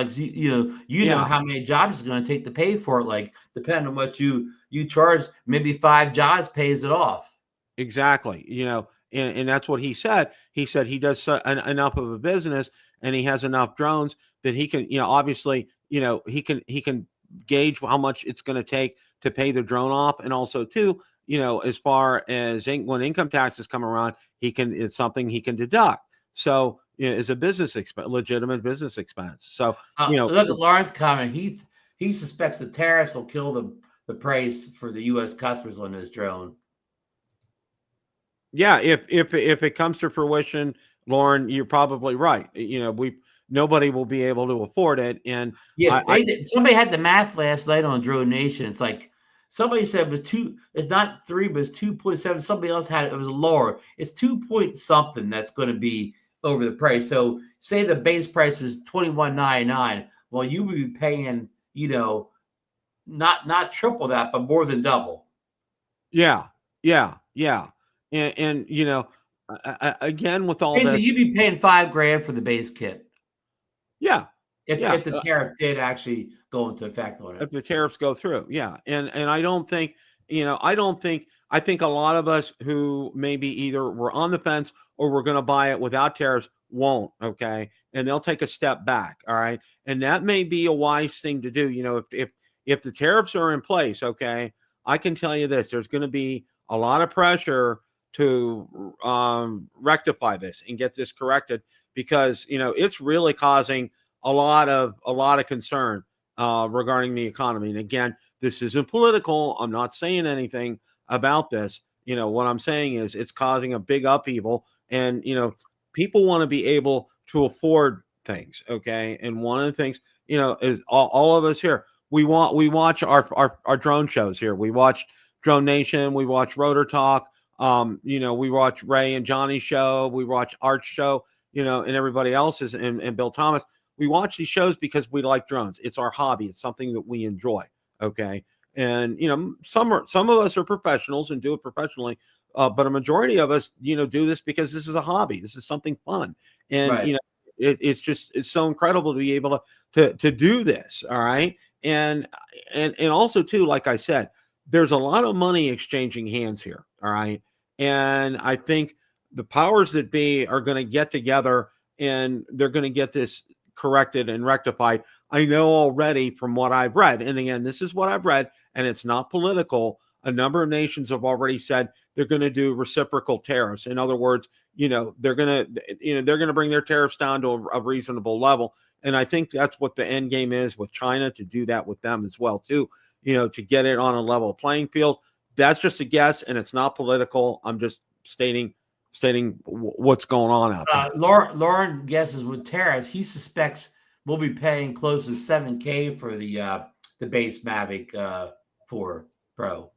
how many jobs it's going to take to pay for it. Like, depending on what you charge, maybe 5 jobs pays it off. Exactly. And that's what he said. He said he does enough of a business and he has enough drones that he can, obviously, he can gauge how much it's going to take to pay the drone off. And also too, as far as when income taxes come around, it's something he can deduct. So it's a legitimate business expense. So, look at Lauren's comment. He suspects the tariffs will kill the price for the U.S. customers on this drone. Yeah, if it comes to fruition, Lauren, you're probably right. Nobody will be able to afford it. And somebody had the math last night on Drone Nation. It's like somebody said it was 2. It's not 3, but it's 2.7. Somebody else had it was lower. It's 2 point something that's going to be over the price. So say the base price is $21.99. Well, you would be paying, not triple that, but more than double. Yeah. And again, with all this, you'd be paying $5,000 for the base kit. Yeah. If the tariff did actually go into effect on it. If the tariffs go through. Yeah. And I don't think, I think a lot of us who maybe either were on the fence or we're going to buy it without tariffs won't. Okay. And they'll take a step back. All right. And that may be a wise thing to do. If the tariffs are in place, okay, I can tell you this, there's going to be a lot of pressure to rectify this and get this corrected because, it's really causing a lot of concern regarding the economy. And again, this isn't political. I'm not saying anything about this. What I'm saying is it's causing a big upheaval and, people want to be able to afford things. Okay. And one of the things, is all of us here, we watch our drone shows here. We watch Drone Nation. We watch Rotor Talk. We watch Ray and Johnny's show. We watch Art's show, and everybody else's and Bill Thomas. We watch these shows because we like drones. It's our hobby. It's something that we enjoy. Okay. And, some of us are professionals and do it professionally. But a majority of us, do this because this is a hobby. This is something fun. And, right. It's so incredible to be able to do this. All right. And also too, like I said, there's a lot of money exchanging hands here. All right. And I think the powers that be are going to get together and they're going to get this corrected and rectified. I know already from what I've read. And again, this is what I've read and it's not political. A number of nations have already said they're going to do reciprocal tariffs. In other words, they're going to bring their tariffs down to a reasonable level. And I think that's what the end game is with China, to do that with them as well, too, to get it on a level playing field. That's just a guess, and it's not political. I'm just stating what's going on out there. Lauren guesses with tariffs, he suspects we'll be paying close to $7,000 for the base Mavic 4 Pro.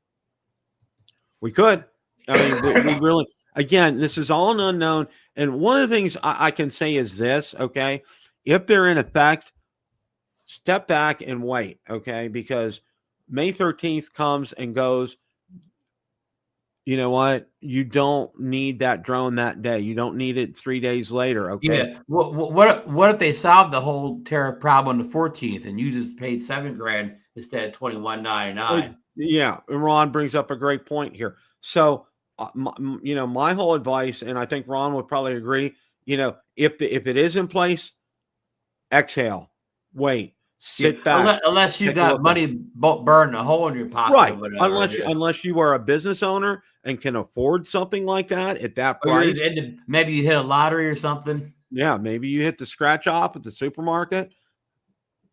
We could. I mean, we really, again, this is all an unknown. And one of the things I can say is this, okay, if they're in effect, step back and wait, okay, because May 13th comes and goes. you know what? You don't need that drone that day. You don't need it 3 days later. Okay. Yeah. What if they solved the whole tariff problem on the 14th and you just paid $7,000 instead of $21,999? Yeah, Ron brings up a great point here. So, my whole advice, and I think Ron would probably agree. If it is in place, exhale, wait, Yeah. sit back, Unless you take a got look at it. money burning a hole in your pocket or Right, whatever. unless you are a business owner and can afford something like that at that Or you're price. maybe you hit a lottery or something. Yeah, maybe you hit the scratch off at the supermarket.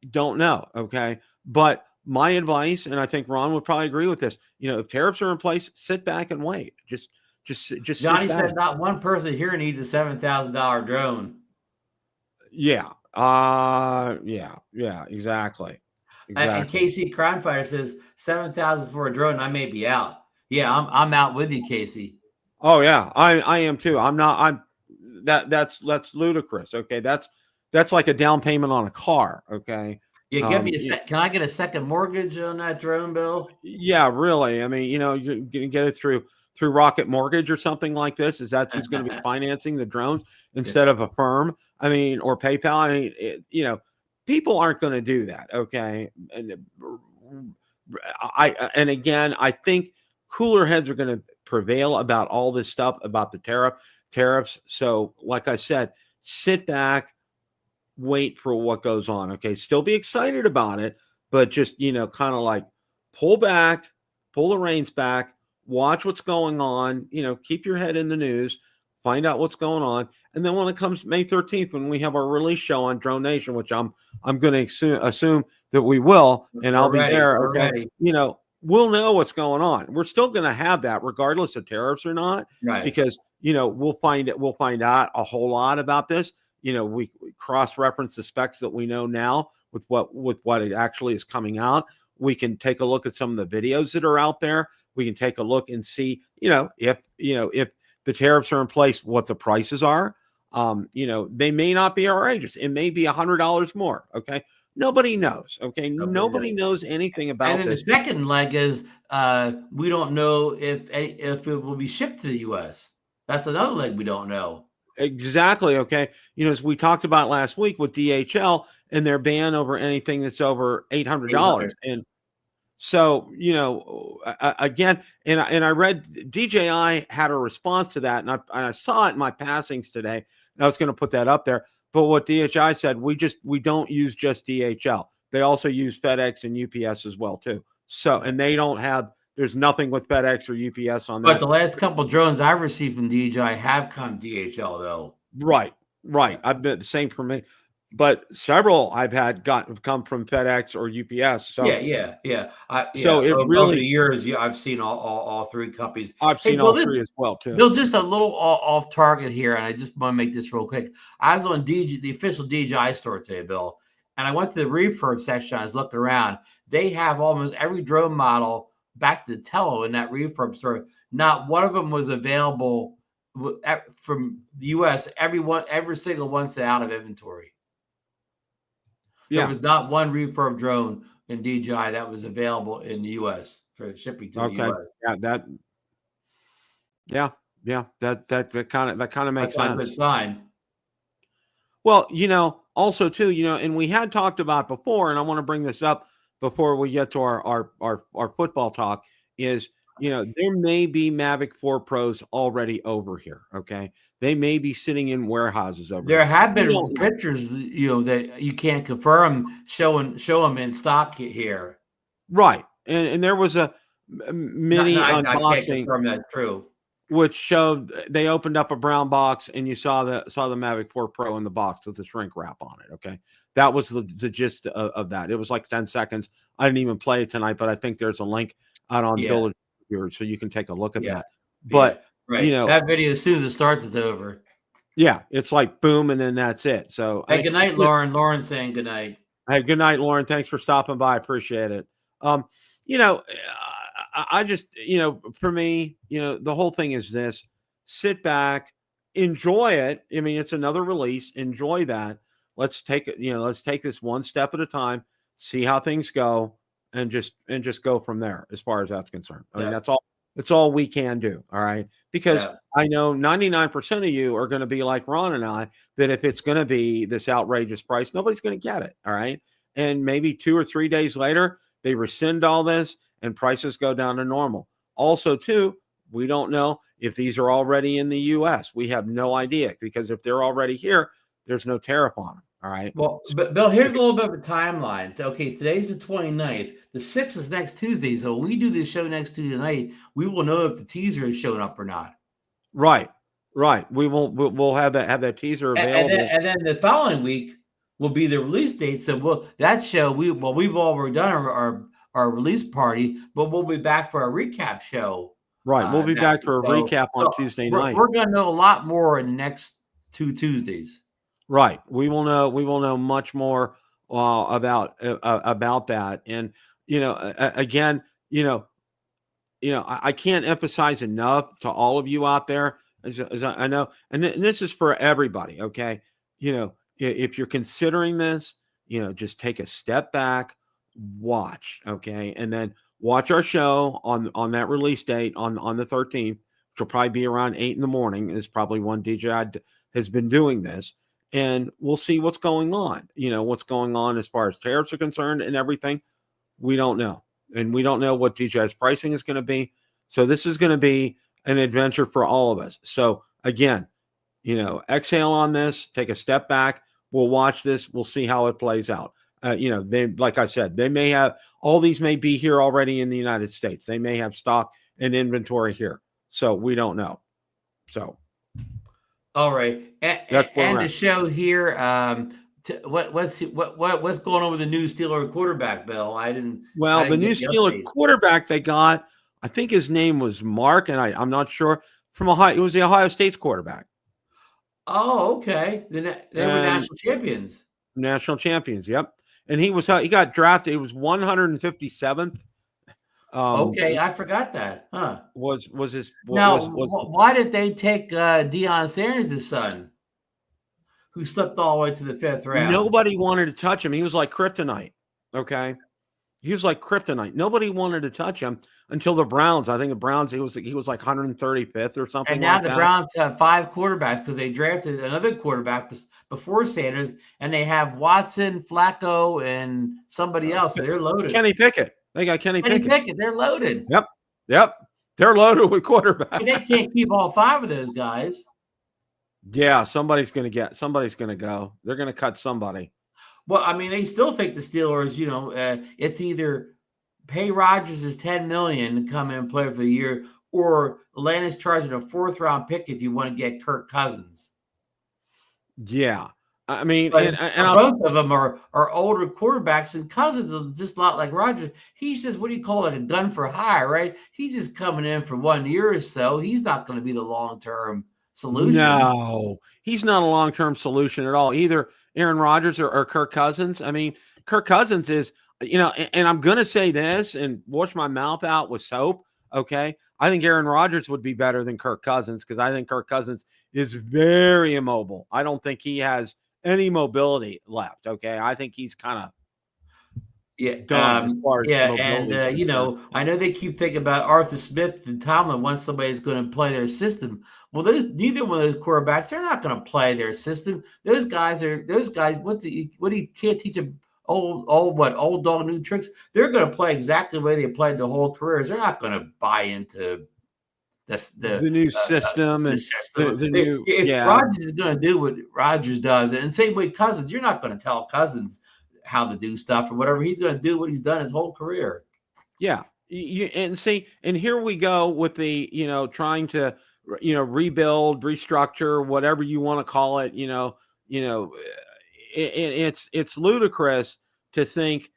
Don't know. Okay. But my advice, and I think Ron would probably agree with this, if tariffs are in place, sit back and wait. Just sit Johnny back. said not one person here needs a $7,000 drone. Yeah. Yeah, exactly. And Exactly. Casey Crime Fighter says 7,000 for a drone. I may be out. Yeah, I'm out with you, Casey. Oh yeah, I am too. That's ludicrous. Okay. That's like a down payment on a car. Okay. Yeah, give me can I get a second mortgage on that drone, Bill? Yeah, really. I mean, you can get it through Rocket Mortgage or something like this. Is that who's going to be financing the drones instead of a firm? I mean, or PayPal. I mean, people aren't going to do that. Okay, and again, I think cooler heads are going to prevail about all this stuff about the tariffs. So, like I said, sit back, wait for what goes on. Okay, still be excited about it, but just kind of like pull back, pull the reins back, watch what's going on. Keep your head in the news, find out what's going on, and then when it comes May 13th, when we have our release show on Drone Nation, which I'm going to assume that we will, and I'll be there. Okay, we'll know what's going on. We're still going to have that regardless of tariffs or not, Right. because we'll find out a whole lot about this. We cross-reference the specs that we know now with what it actually is coming out. We can take a look at some of the videos that are out there. We can take a look and see, if the tariffs are in place, what the prices are. They may not be outrageous. It may be $100 more. Okay. Nobody knows. Okay. Nobody knows anything about and then this. The second leg is we don't know if it will be shipped to the U.S. That's another leg we don't know. Exactly. Okay. As we talked about last week with DHL and their ban over anything that's over $800. And so, again, and I read DJI had a response to that, and I saw it in my passings today. And I was going to put that up there. But what DJI said, we don't use just DHL. They also use FedEx and UPS as well, too. So, and they don't have, there's nothing with FedEx or UPS on that. But the last couple of drones I've received from DJI have come DHL, though. Right. I've been the same for me. But several I've had come from FedEx or UPS. So yeah. So it over really, the years, I've seen all three companies. I've seen all three as well too. Bill, just a little off target here, and I just want to make this real quick. I was on the official DJI store today, Bill, and I went to the refurb section. I was looking around. They have almost every drone model back to the tello in that refurb store. Not one of them was available from the U.S. Every single one's out of inventory. There was not one refurb drone in DJI that was available in the U.S. for shipping to the U.S. That kind of makes sense. That's a good sign. Well, also too, and we had talked about before, and I want to bring this up before we get to our football talk, is there may be Mavic 4 Pros already over here. Okay. They may be sitting in warehouses over there. There have been pictures, that you can't confirm showing them in stock here. Right. And there was a mini unboxing. I can't confirm that's true. Which showed they opened up a brown box and you saw the Mavic 4 Pro in the box with the shrink wrap on it. Okay. That was the gist of that. It was like 10 seconds. I didn't even play it tonight, but I think there's a link out on Village here, so you can take a look at that. But right. That video, as soon as it starts, it's over. Yeah, it's like boom, and then that's it. So hey, good night, Lauren. Lauren's saying good night. Hey, good night, Lauren. Thanks for stopping by. I appreciate it. I just, for me, the whole thing is this: sit back, enjoy it. I mean, it's another release. Enjoy that. Let's take it. Let's take this one step at a time. See how things go, and just go from there. As far as that's concerned, I mean, that's all. It's all we can do. All right. Because Yeah. I know 99% of you are going to be like Ron and I, that if it's going to be this outrageous price, nobody's going to get it. All right. And maybe 2 or 3 days later, they rescind all this and prices go down to normal. Also, too, we don't know if these are already in the US. We have no idea, because if they're already here, there's no tariff on them. All right. Well, but Bill, here's a little bit of a timeline. Okay, today's the 29th. The 6th is next Tuesday. So when we do this show next Tuesday night, we will know if the teaser is showing up or not. Right. Right. We'll have that teaser available. And then the following week will be the release date. So that show we've already done our release party, but we'll be back for a recap show. Right. We'll be back for a recap on Tuesday night. We're going to know a lot more in the next 2 Tuesdays. Right. We will know much more about that. And, again, I can't emphasize enough to all of you out there, as I know, and this is for everybody. Okay. If you're considering this, just take a step back, watch. Okay. And then watch our show on that release date on the 13th, which will probably be around 8 in the morning, is probably when DJI has been doing this. And we'll see what's going on, what's going on as far as tariffs are concerned and everything. We don't know. And we don't know what DJI's pricing is going to be. So this is going to be an adventure for all of us. So again, exhale on this, take a step back. We'll watch this. We'll see how it plays out. They, like I said, they may have, all these may be here already in the United States. They may have stock and inventory here. So we don't know. So. All right, and the show here. What's going on with the new Steeler quarterback, Bill? The new Steeler quarterback they got, I think his name was Mark, and I'm not sure, from Ohio. It was the Ohio State's quarterback. Oh, okay. They were national champions. National champions, yep. And he got drafted. He was 157th. Okay, I forgot that. Huh? Why did they take Deion Sanders' son, who slipped all the way to the 5th round? Nobody wanted to touch him. He was like kryptonite. Okay, he was like kryptonite. Nobody wanted to touch him until the Browns. I think the Browns. He was like 135th or something. And now the Browns have 5 quarterbacks because they drafted another quarterback before Sanders, and they have Watson, Flacco, and somebody else. They're loaded. Kenny Pickett. They got Kenny Pickett. They're loaded. Yep. They're loaded with quarterbacks. And they can't keep all 5 of those guys. Yeah, somebody's going to go. They're going to cut somebody. Well, I mean, they still think the Steelers, it's either pay Rodgers his $10 million to come in and play for the year, or Atlanta's charging a 4th round pick if you want to get Kirk Cousins. Yeah. I mean, and both of them are older quarterbacks, and Cousins is just a lot like Rodgers. He's just, what do you call it, a gun for hire, right? He's just coming in for 1 year or so. He's not going to be the long-term solution. No, he's not a long-term solution at all, either Aaron Rodgers or Kirk Cousins. I mean, Kirk Cousins is, and I'm going to say this and wash my mouth out with soap, okay? I think Aaron Rodgers would be better than Kirk Cousins, because I think Kirk Cousins is very immobile. I don't think he has any mobility left. Okay. I think he's kind of done as far as mobility. I know they keep thinking about Arthur Smith and Tomlin once somebody's going to play their system. Well, neither one of those quarterbacks, they're not going to play their system. Those guys, what he can't teach them old dog new tricks. They're going to play exactly the way they played the whole careers. They're not going to buy into the new system and the new. If Rodgers is going to do what Rodgers does, and same way Cousins, you're not going to tell Cousins how to do stuff or whatever. He's going to do what he's done his whole career. Yeah, and here we go with the trying to rebuild, restructure, whatever you want to call it. It's ludicrous to think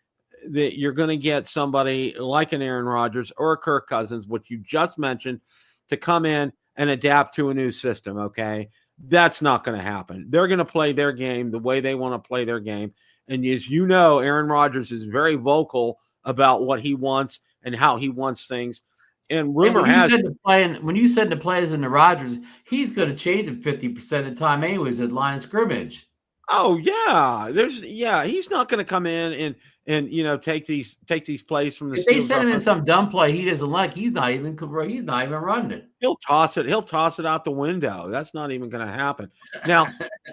that you're going to get somebody like an Aaron Rodgers or a Kirk Cousins, which you just mentioned, to come in and adapt to a new system. Okay. That's not going to happen. They're going to play their game the way they want to play their game. And as you know, Aaron Rodgers is very vocal about what he wants and how he wants things. And rumor has when you said to play as in the Rodgers, he's going to change it 50% of the time anyways at line of scrimmage. Oh yeah, he's not going to come in and take these plays from the If they Steelers send him in offense. some dumb play he doesn't like, he's not even running it. He'll toss it. He'll toss it out the window. That's not even going to happen. Now,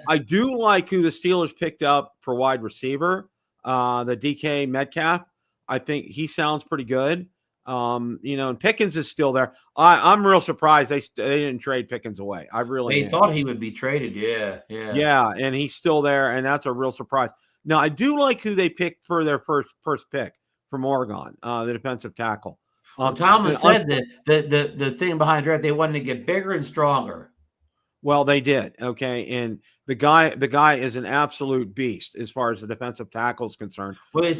I do like who the Steelers picked up for wide receiver, the DK Metcalf. I think he sounds pretty good. And Pickens is still there. I'm real surprised they didn't trade Pickens away. I really They am. thought he would be traded. Yeah. Yeah, and he's still there, and that's a real surprise. Now, I do like who they picked for their first pick from Oregon, the defensive tackle. Well, Tomlin said that the thing behind draft, they wanted to get bigger and stronger. Well, they did. Okay. And the guy is an absolute beast as far as the defensive tackle is concerned. Well,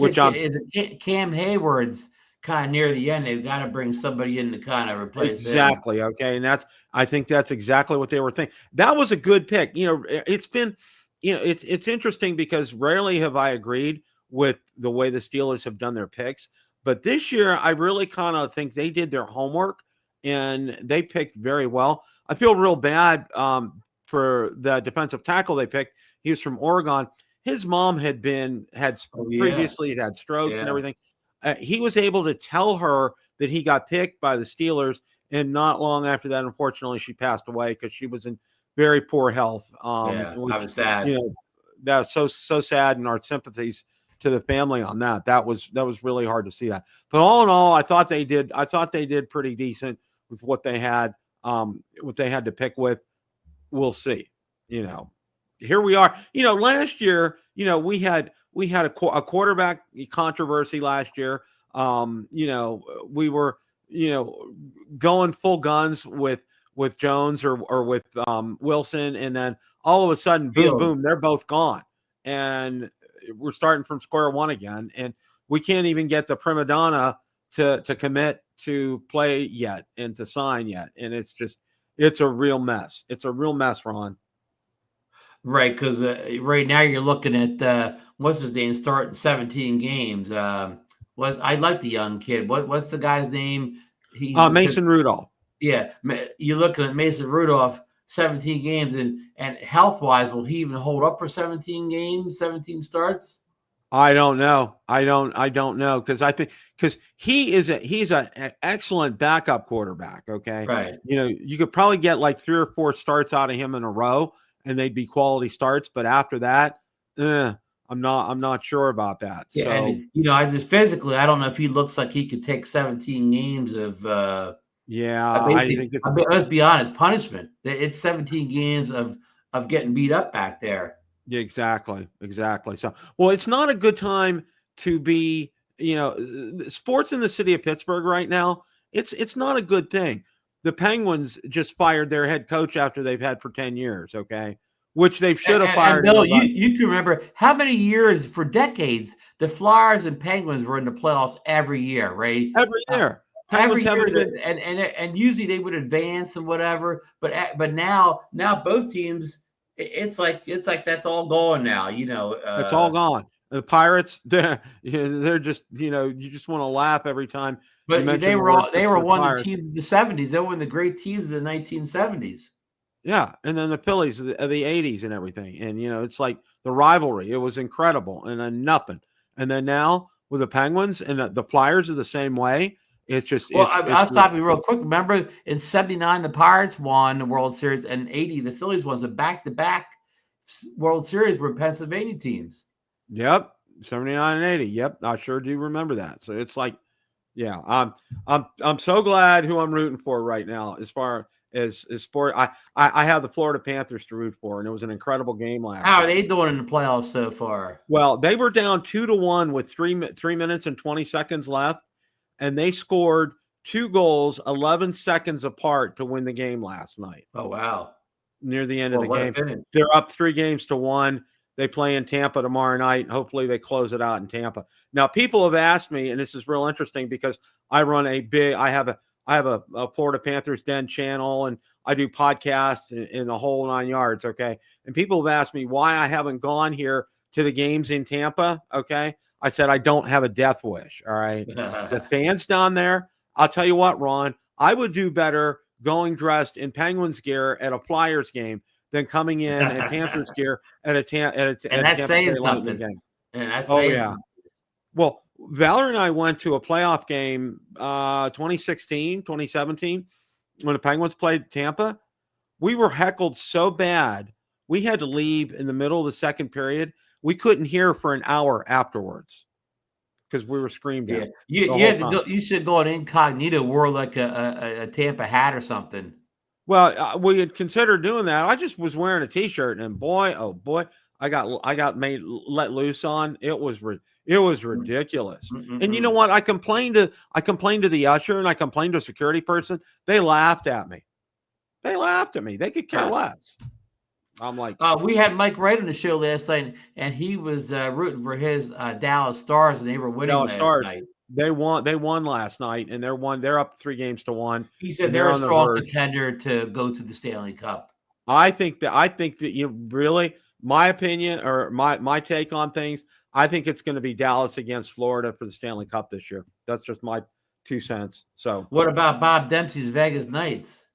Cam Hayward's kind of near the end. They've got to bring somebody in to kind of replace exactly. him. Okay. And I think that's exactly what they were thinking. That was a good pick. It's been, it's interesting because rarely have I agreed with the way the Steelers have done their picks. But this year, I really kind of think they did their homework and they picked very well. I feel real bad for the defensive tackle they picked. He was from Oregon. His mom had previously had strokes and everything. He was able to tell her that he got picked by the Steelers, and not long after that, unfortunately, she passed away because she was in very poor health. I was sad. That's so sad, and our sympathies to the family on that. That was really hard to see that. But all in all, I thought they did pretty decent with what they had. What they had to pick with. We'll see. Here we are. Last year, we had a quarterback controversy last year. We were, going full guns with Jones or with Wilson, and then all of a sudden, boom, they're both gone, and we're starting from square one again, and we can't even get the prima donna to commit to play yet and to sign yet. And it's a real mess. It's a real mess, Ron. Right. Because right now you're looking at what's his name starting 17 games. I like the young kid. What's the guy's name? Mason Rudolph. Yeah. You're looking at Mason Rudolph, 17 games, and health wise, will he even hold up for 17 games, 17 starts? I don't know. I don't know because he's an excellent backup quarterback. Okay. Right. You could probably get like 3 or 4 starts out of him in a row and they'd be quality starts. But after that, I'm not sure about that. Yeah. So, and, I just physically, I don't know if he looks like he could take 17 games of, let's be honest, punishment. It's 17 games of getting beat up back there. Exactly. So, well, it's not a good time to be, sports in the city of Pittsburgh right now. It's not a good thing. The Penguins just fired their head coach after they've had for 10 years. Okay. Which they should have fired. And Bill, you can remember how many years for decades, the Flyers and Penguins were in the playoffs every year, right? Every year. And usually they would advance and whatever, but now both teams, it's like that's all gone now. It's all gone. The Pirates, they're just you just want to laugh every time. But they were one of the teams in the 70s. They were one of the great teams in the 1970s. Yeah, and then the Phillies of the 80s and everything, and it's like the rivalry. It was incredible, and then nothing. And then now with the Penguins and the Flyers are the same way. It's just. Well, I'll stop you real quick. Remember, in '79, the Pirates won the World Series, and '80, the Phillies won. A back-to-back World Series were Pennsylvania teams. Yep, 79 and 80. Yep, I sure do remember that. So it's like, yeah, I'm so glad who I'm rooting for right now. As far as sport, I have the Florida Panthers to root for, and it was an incredible game last. How are they doing in the playoffs so far? Well, they were down 2-1 with 3 minutes and 20 seconds left. And they scored 2 goals 11 seconds apart to win the game last night. Oh, wow. Near the end of the game. They're up 3-1. They play in Tampa tomorrow night. Hopefully they close it out in Tampa. Now, people have asked me, and this is real interesting because I have a Florida Panthers Den channel, and I do podcasts in the whole 9 yards, okay? And people have asked me why I haven't gone here to the games in Tampa, okay? I said, I don't have a death wish. All right. The fans down there, I'll tell you what, Ron, I would do better going dressed in Penguins gear at a Flyers game than coming in Panthers gear at a and Tampa that's Bay saying Lightning something. game. And that's Oh saying yeah. something. Well, Valerie and I went to a playoff game 2016, 2017 when the Penguins played Tampa. We were heckled so bad we had to leave in the middle of the second period. We couldn't hear for an hour afterwards because we were screamed at. You have to go. You should go on incognito, wear like a Tampa hat or something. Well, we had considered doing that. I just was wearing a T-shirt, and boy, oh boy, I got made let loose on. It was ridiculous. And you know what? I complained to the usher, and I complained to a security person. They laughed at me. They could care less. I'm like, we had Mike Wright on the show last night, and he was rooting for his Dallas Stars, and they were winning last night. They won last night, and they're up 3-1. He said they're a strong contender to go to the Stanley Cup. I think that you really, my opinion or my take on things, I think it's going to be Dallas against Florida for the Stanley Cup this year. That's just my 2 cents. So what about Bob Dempsey's Vegas Knights?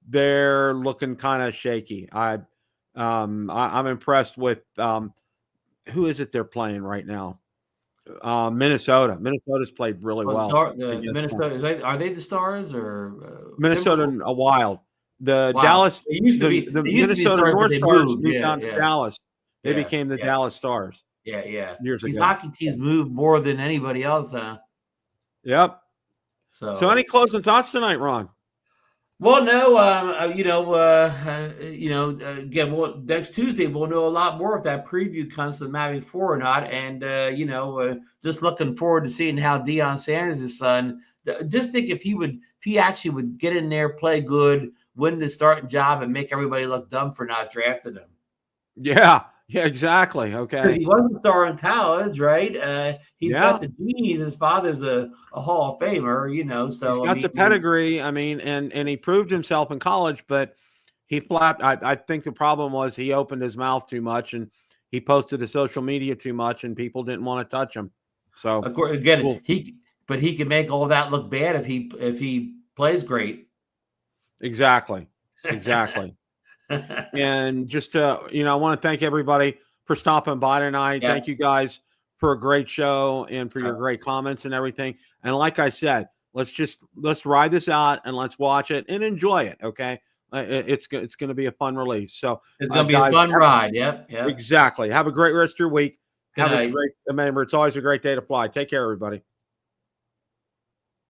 They're looking kind of shaky. I'm impressed with who is it they're playing right now? Minnesota. Minnesota's played really well. Minnesota, are they the Stars or Minnesota and a Wild? The Dallas, the Minnesota North Stars moved down to Dallas. They became the Dallas Stars. Yeah. Years These ago. hockey teams move more than anybody else, huh? Yep. So any closing thoughts tonight, Ron? Well, no, again, next Tuesday we'll know a lot more if that preview comes to the Mavic 4 or not, and just looking forward to seeing how Deion Sanders' son. Just think if he actually would get in there, play good, win the starting job, and make everybody look dumb for not drafting him. Yeah, exactly. Okay, because he wasn't a star in college, right? He's got the genes. His father's a Hall of Famer, so he's got the pedigree. I mean, and he proved himself in college, but he flapped. I think the problem was he opened his mouth too much and he posted to social media too much, and people didn't want to touch him. So of course, again, he can make all that look bad if he plays great. Exactly. And just I want to thank everybody for stopping by tonight. Thank you guys for a great show and for your great comments and everything. And like I said, let's ride this out and let's watch it and enjoy it. Okay. It's going to be a fun release. So it's going to be a fun ride. Yep. Exactly. Have a great rest of your week. Remember, it's always a great day to fly. Take care, everybody.